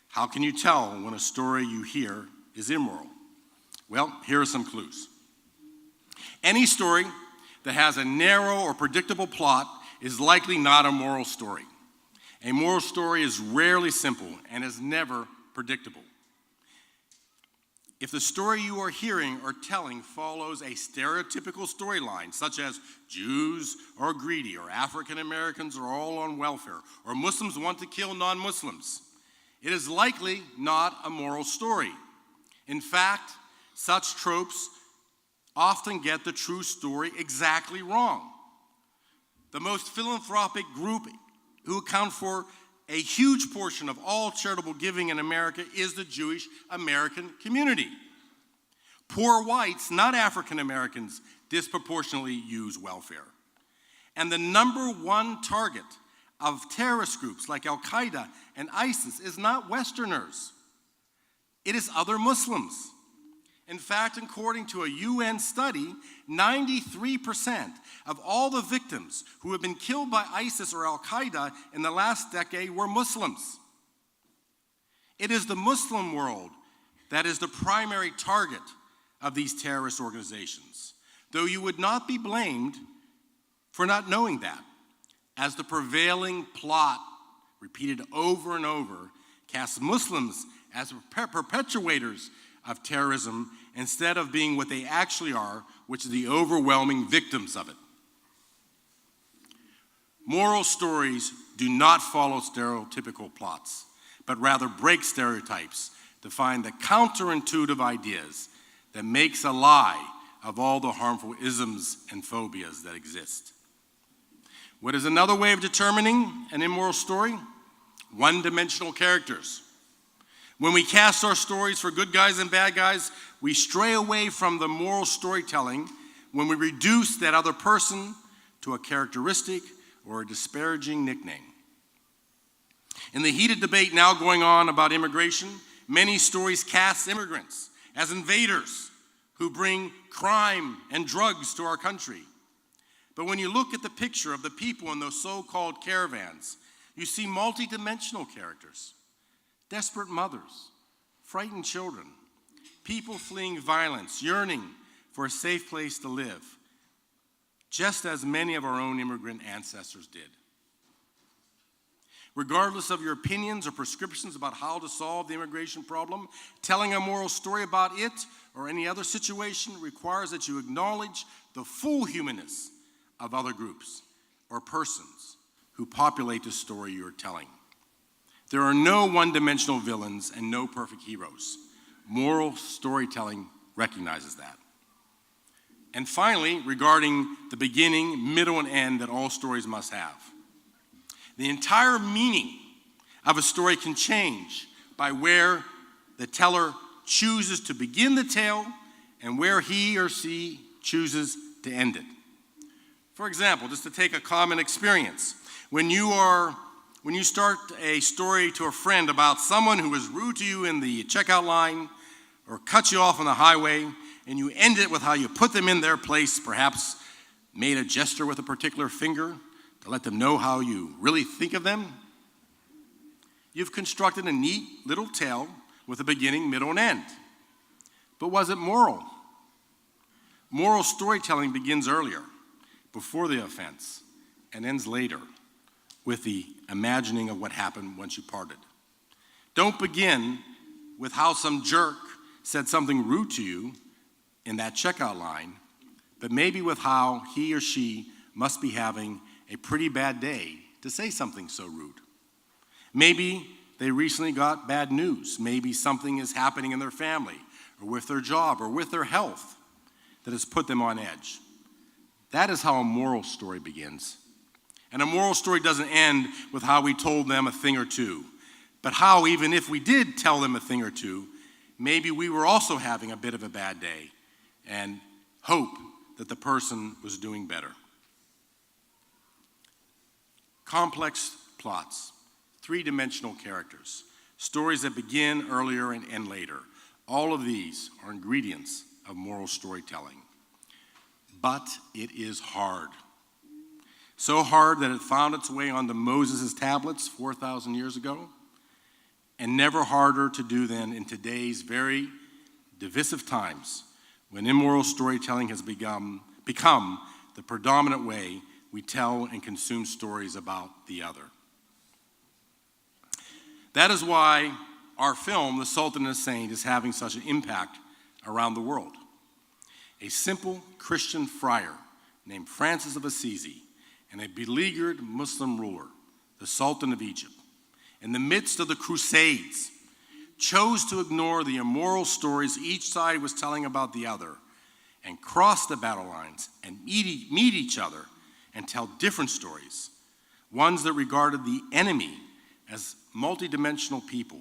How can you tell when a story you hear is immoral? Well, here are some clues. Any story that has a narrow or predictable plot is likely not a moral story. A moral story is rarely simple and is never predictable. If the story you are hearing or telling follows a stereotypical storyline, such as Jews are greedy, or African Americans are all on welfare, or Muslims want to kill non-Muslims, it is likely not a moral story. In fact, such tropes often get the true story exactly wrong. The most philanthropic group who account for a huge portion of all charitable giving in America is the Jewish American community. Poor whites, not African Americans, disproportionately use welfare. And the number one target of terrorist groups like Al-Qaeda and ISIS is not Westerners. It is other Muslims. In fact, according to a UN study, 93% of all the victims who have been killed by ISIS or Al-Qaeda in the last decade were Muslims. It is the Muslim world that is the primary target of these terrorist organizations, though you would not be blamed for not knowing that, as the prevailing plot, repeated over and over, casts Muslims as perpetuators of terrorism instead of being what they actually are, which is the overwhelming victims of it. Moral stories do not follow stereotypical plots, but rather break stereotypes to find the counterintuitive ideas that makes a lie of all the harmful isms and phobias that exist. What is another way of determining an immoral story? One-dimensional characters. When we cast our stories for good guys and bad guys, we stray away from the moral storytelling when we reduce that other person to a characteristic or a disparaging nickname. In the heated debate now going on about immigration, many stories cast immigrants as invaders who bring crime and drugs to our country. But when you look at the picture of the people in those so-called caravans, you see multidimensional characters. Desperate mothers, frightened children, people fleeing violence, yearning for a safe place to live, just as many of our own immigrant ancestors did. Regardless of your opinions or prescriptions about how to solve the immigration problem, telling a moral story about it or any other situation requires that you acknowledge the full humanness of other groups or persons who populate the story you're telling. There are no one-dimensional villains and no perfect heroes. Moral storytelling recognizes that. And finally, regarding the beginning, middle, and end that all stories must have. The entire meaning of a story can change by where the teller chooses to begin the tale and where he or she chooses to end it. For example, just to take a common experience, When you start a story to a friend about someone who was rude to you in the checkout line or cut you off on the highway, and you end it with how you put them in their place, perhaps made a gesture with a particular finger to let them know how you really think of them, you've constructed a neat little tale with a beginning, middle, and end. But was it moral? Moral storytelling begins earlier, before the offense, and ends later with the imagining of what happened once you parted. Don't begin with how some jerk said something rude to you in that checkout line, but maybe with how he or she must be having a pretty bad day to say something so rude. Maybe they recently got bad news. Maybe something is happening in their family or with their job or with their health that has put them on edge. That is how a moral story begins. And a moral story doesn't end with how we told them a thing or two, but how, even if we did tell them a thing or two, maybe we were also having a bit of a bad day and hope that the person was doing better. Complex plots, three-dimensional characters, stories that begin earlier and end later. All of these are ingredients of moral storytelling. But it is hard. So hard that it found its way onto Moses' tablets 4,000 years ago, and never harder to do than in today's very divisive times, when immoral storytelling has become the predominant way we tell and consume stories about the other. That is why our film, The Sultan and the Saint, is having such an impact around the world. A simple Christian friar named Francis of Assisi and a beleaguered Muslim ruler, the Sultan of Egypt, in the midst of the Crusades, chose to ignore the immoral stories each side was telling about the other and cross the battle lines and meet each other and tell different stories, ones that regarded the enemy as multidimensional people,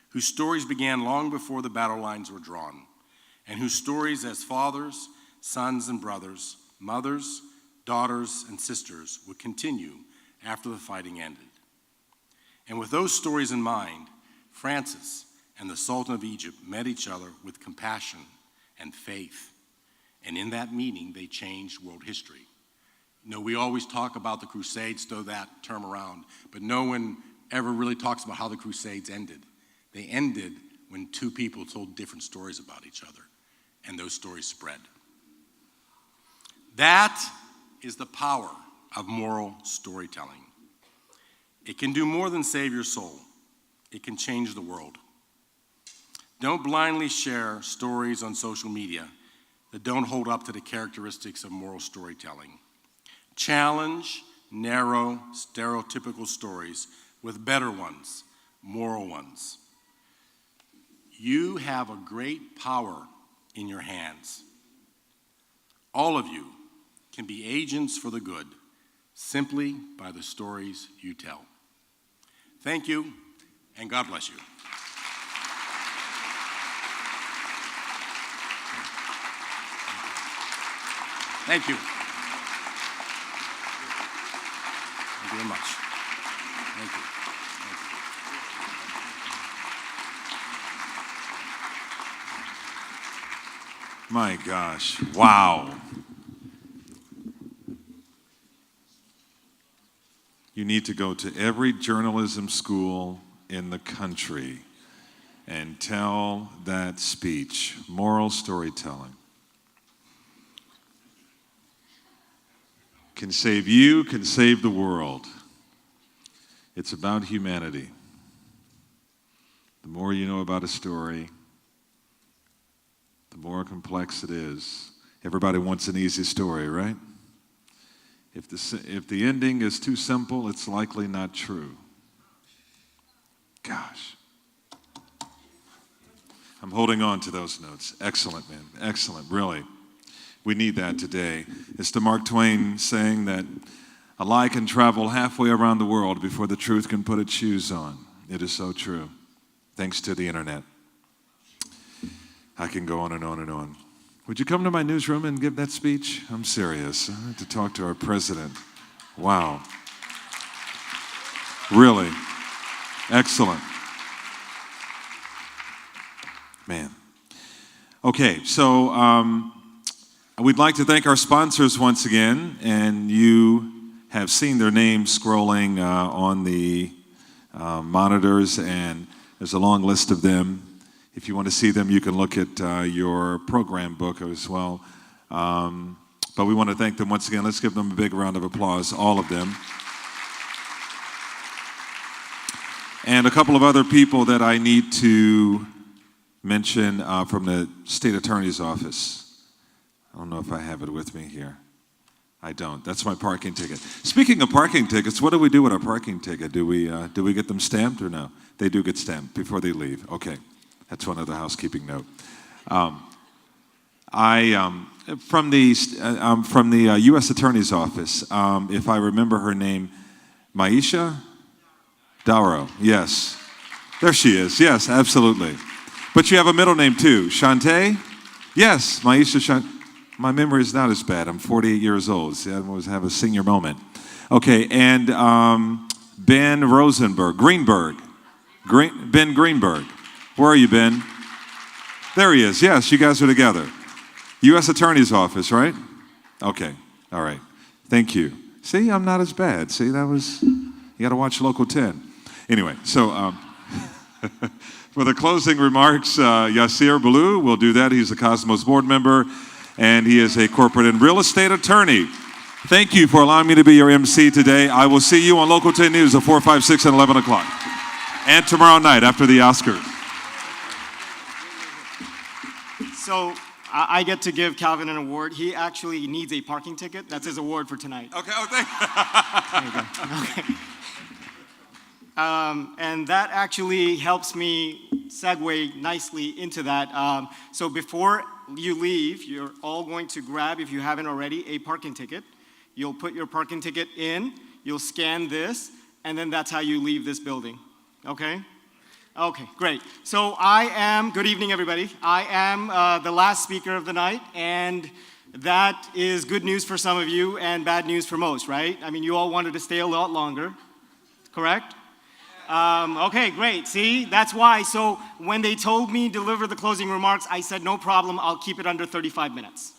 whose stories began long before the battle lines were drawn, and whose stories as fathers, sons and brothers, mothers, daughters, and sisters would continue after the fighting ended. And with those stories in mind, Francis and the Sultan of Egypt met each other with compassion and faith. And in that meeting, they changed world history. You know, we always talk about the Crusades, throw that term around, but no one ever really talks about how the Crusades ended. They ended when two people told different stories about each other, and those stories spread. That is the power of moral storytelling. It can do more than save your soul. It can change the world. Don't blindly share stories on social media that don't hold up to the characteristics of moral storytelling. Challenge narrow, stereotypical stories with better ones, moral ones. You have a great power in your hands. All of you can be agents for the good simply by the stories you tell. Thank you, and God bless you. Thank you. Thank you very much. Thank you. My gosh, wow. You need to go to every journalism school in the country and tell that speech, moral storytelling. Can save you, can save the world. It's about humanity. The more you know about a story, the more complex it is. Everybody wants an easy story, right? If the ending is too simple, it's likely not true. Gosh. I'm holding on to those notes. Excellent, man. Excellent, really. We need that today. It's to Mark Twain saying that a lie can travel halfway around the world before the truth can put its shoes on. It is so true. Thanks to the internet. I can go on and on and on. Would you come to my newsroom and give that speech? I'm serious. I have to talk to our president. Wow. Really. Excellent. Man. Okay, so we'd like to thank our sponsors once again, and you have seen their names scrolling on the monitors, and there's a long list of them. If you want to see them, you can look at your program book as well. But we want to thank them once again. Let's give them a big round of applause, all of them. And a couple of other people that I need to mention from the State Attorney's Office. I don't know if I have it with me here. I don't. That's my parking ticket. Speaking of parking tickets, what do we do with our parking ticket? Do we get them stamped or no? They do get stamped before they leave. Okay, that's one other housekeeping note. From the U.S. Attorney's Office, if I remember her name, Maisha Dowro. Yes, there she is. Yes, absolutely. But you have a middle name too, Shantae. Yes, Maisha Shantae. My memory is not as bad. I'm 48 years old. See, I always have a senior moment. Okay, and Ben Greenberg. Ben Greenberg. Where are you, Ben? There he is. Yes, you guys are together. U.S. Attorney's Office, right? Okay, all right. Thank you. See, I'm not as bad. See, you got to watch Local 10. Anyway, so for the closing remarks, Yasir Baloo will do that. He's a Cosmos board member, and he is a corporate and real estate attorney. Thank you for allowing me to be your MC today. I will see you on Local 10 News at 4, 5, 6, and 11 o'clock. And tomorrow night after the Oscars. So I get to give Calvin an award. He actually needs a parking ticket. That's his award for tonight. Okay, oh, thank you. There you go. Okay. And that actually helps me segue nicely into that. So before you leave, you're all going to grab, if you haven't already, a parking ticket. You'll put your parking ticket in, you'll scan this, and then that's how you leave this building. Okay? Okay, great. So good evening everybody. I am the last speaker of the night, and that is good news for some of you and bad news for most, right? I mean, you all wanted to stay a lot longer, correct? Okay, great. See, that's why. So when they told me deliver the closing remarks, I said, no problem, I'll keep it under 35 minutes.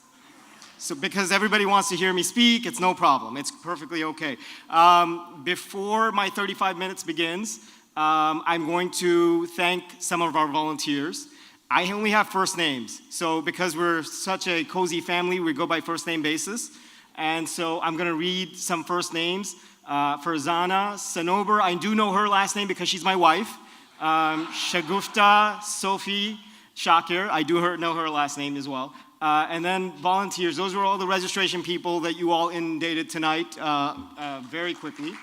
So because everybody wants to hear me speak, it's no problem. It's perfectly okay. Before my 35 minutes begins, I'm going to thank some of our volunteers. I only have first names. So because we're such a cozy family, we go by first name basis. And so I'm going to read some first names. For Zana Sanober, I do know her last name because she's my wife. Shagufta Sophie Shakir, I do know her last name as well. And then volunteers, those were all the registration people that you all inundated tonight very quickly.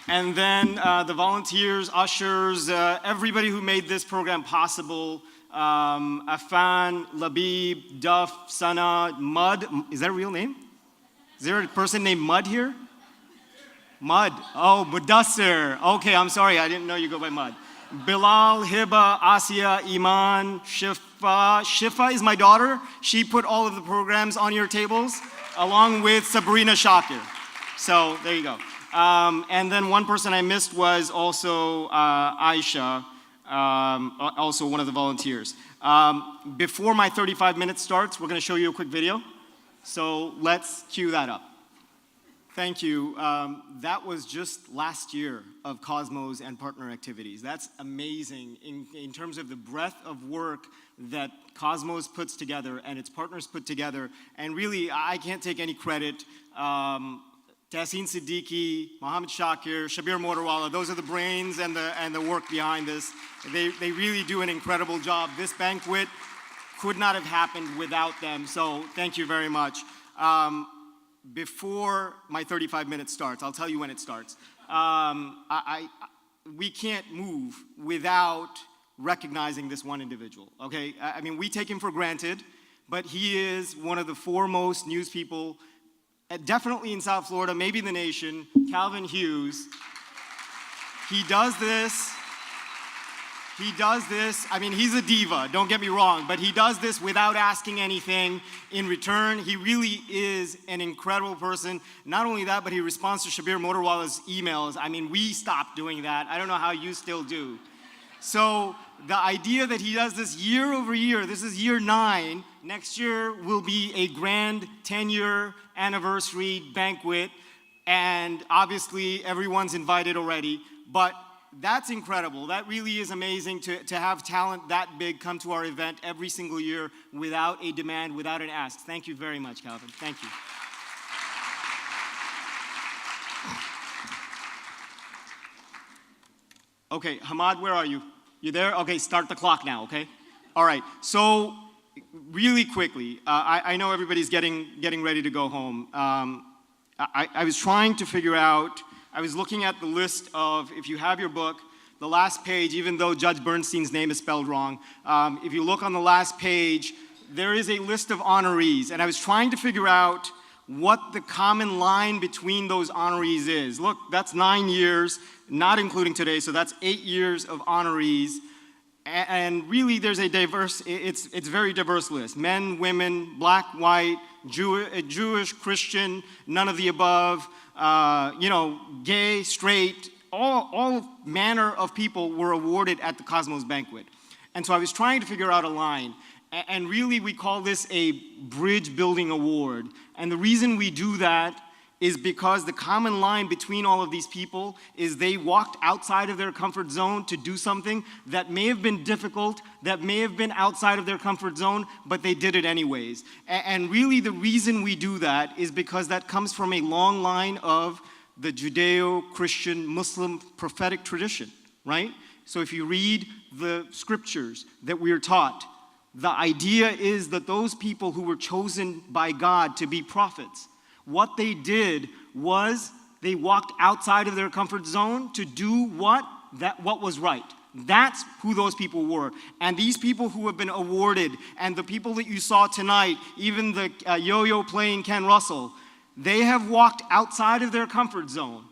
And then the volunteers, ushers, everybody who made this program possible. Afan, Labib, Duff, Sana, Mud, is that a real name? Is there a person named Mud here? Mud. Oh, Mudassir. Okay, I'm sorry. I didn't know you go by Mud. Bilal, Hiba, Asiya, Iman, Shifa. Shifa is my daughter. She put all of the programs on your tables, along with Sabrina Shakir. So there you go. And then one person I missed was also Aisha, also one of the volunteers. Before my 35 minutes starts, we're going to show you a quick video. So let's cue that up. Thank you. That was just last year of Cosmos and partner activities. That's amazing in terms of the breadth of work that Cosmos puts together and its partners put together. And really, I can't take any credit. Tahseen Siddiqui, Mohammed Shakir, Shabir Motorwala, those are the brains and the work behind this. They really do an incredible job. This banquet could not have happened without them, so thank you very much. Before my 35 minutes starts, I'll tell you when it starts. We can't move without recognizing this one individual, okay? I mean, we take him for granted, but he is one of the foremost news people, definitely in South Florida, maybe the nation, Calvin Hughes. He does this He does this, I mean, he's a diva, don't get me wrong, but he does this without asking anything in return. He really is an incredible person. Not only that, but he responds to Shabir Motorwala's emails. I mean, we stopped doing that. I don't know how you still do. So the idea that he does this year over year, this is year 9, next year will be a grand 10-year anniversary banquet, and obviously everyone's invited already, but that's incredible. That really is amazing to have talent that big come to our event every single year without a demand, without an ask. Thank you very much, Calvin. Thank you. Okay, Hamad, where are you? You there? Okay, start the clock now, okay? All right, so really quickly, I know everybody's getting ready to go home. I was trying to figure out, I was looking at the list of, if you have your book, the last page, even though Judge Bernstein's name is spelled wrong, if you look on the last page, there is a list of honorees, and I was trying to figure out what the common line between those honorees is. Look, that's 9 years, not including today, so that's 8 years of honorees. And really, there's a diverse, it's very diverse list. Men, women, black, white, Jewish, Christian, none of the above, gay, straight, all manner of people were awarded at the Cosmos Banquet. And so I was trying to figure out a line. And really, we call this a bridge building award. And the reason we do that is because the common line between all of these people is they walked outside of their comfort zone to do something that may have been difficult, that may have been outside of their comfort zone, but they did it anyways. And really the reason we do that is because that comes from a long line of the Judeo-Christian Muslim prophetic tradition, right? So if you read the scriptures that we are taught, the idea is that those people who were chosen by God to be prophets, what they did was they walked outside of their comfort zone to do what was right. That's who those people were. And these people who have been awarded, and the people that you saw tonight, even the yo-yo playing Ken Russell, they have walked outside of their comfort zone.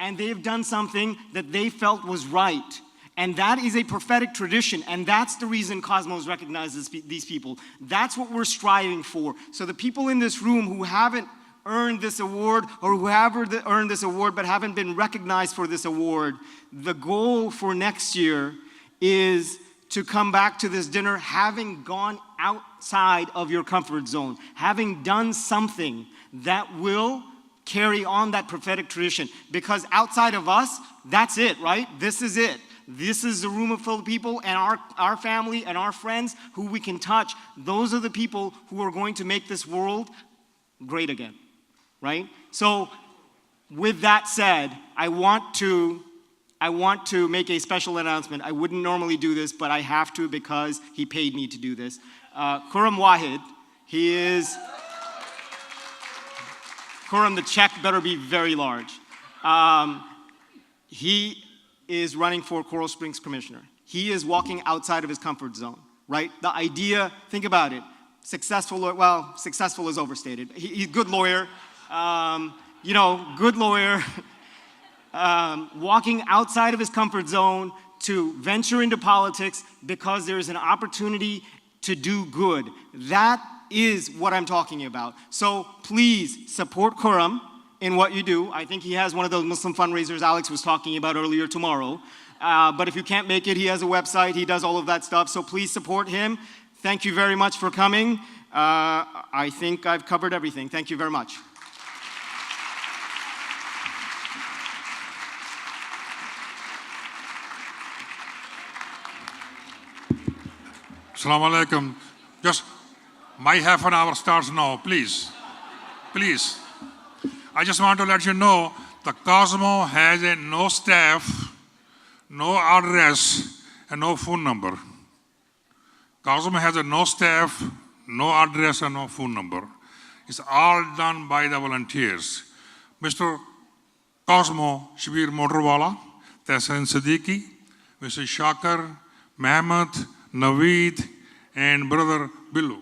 And they've done something that they felt was right. And that is a prophetic tradition, and that's the reason Cosmos recognizes these people. That's what we're striving for. So the people in this room who haven't earned this award, or who have earned this award but haven't been recognized for this award, the goal for next year is to come back to this dinner having gone outside of your comfort zone, having done something that will carry on that prophetic tradition. Because outside of us, that's it, right? This is it. This is a room full of people, and our family and our friends who we can touch. Those are the people who are going to make this world great again, right? So with that said, I want to make a special announcement. I wouldn't normally do this, but I have to because he paid me to do this. Khurram Wahid, Khurram, the check better be very large. He is running for Coral Springs Commissioner. He is walking outside of his comfort zone, right? The idea, think about it, successful is overstated. He's a good lawyer, good lawyer, walking outside of his comfort zone to venture into politics because there is an opportunity to do good. That is what I'm talking about. So please support Khurram in what you do. I think he has one of those Muslim fundraisers Alex was talking about earlier tomorrow. But if you can't make it, he has a website, he does all of that stuff. So please support him. Thank you very much for coming. I think I've covered everything. Thank you very much. Assalamu alaikum. Just my half an hour starts now, please. Please. I just want to let you know the Cosmo has no staff, no address, and no phone number. Cosmo has no staff, no address, and no phone number. It's all done by the volunteers. Mr. Cosmo Shabir Motorwala, Tehsin Siddiqui, Mr. Shakar, Mehmet, Naveed, and brother Billu.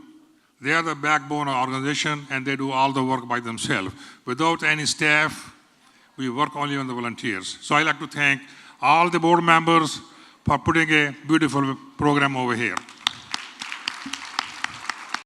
They are the backbone of our organization, and they do all the work by themselves. Without any staff, we work only on the volunteers. So I'd like to thank all the board members for putting a beautiful program over here.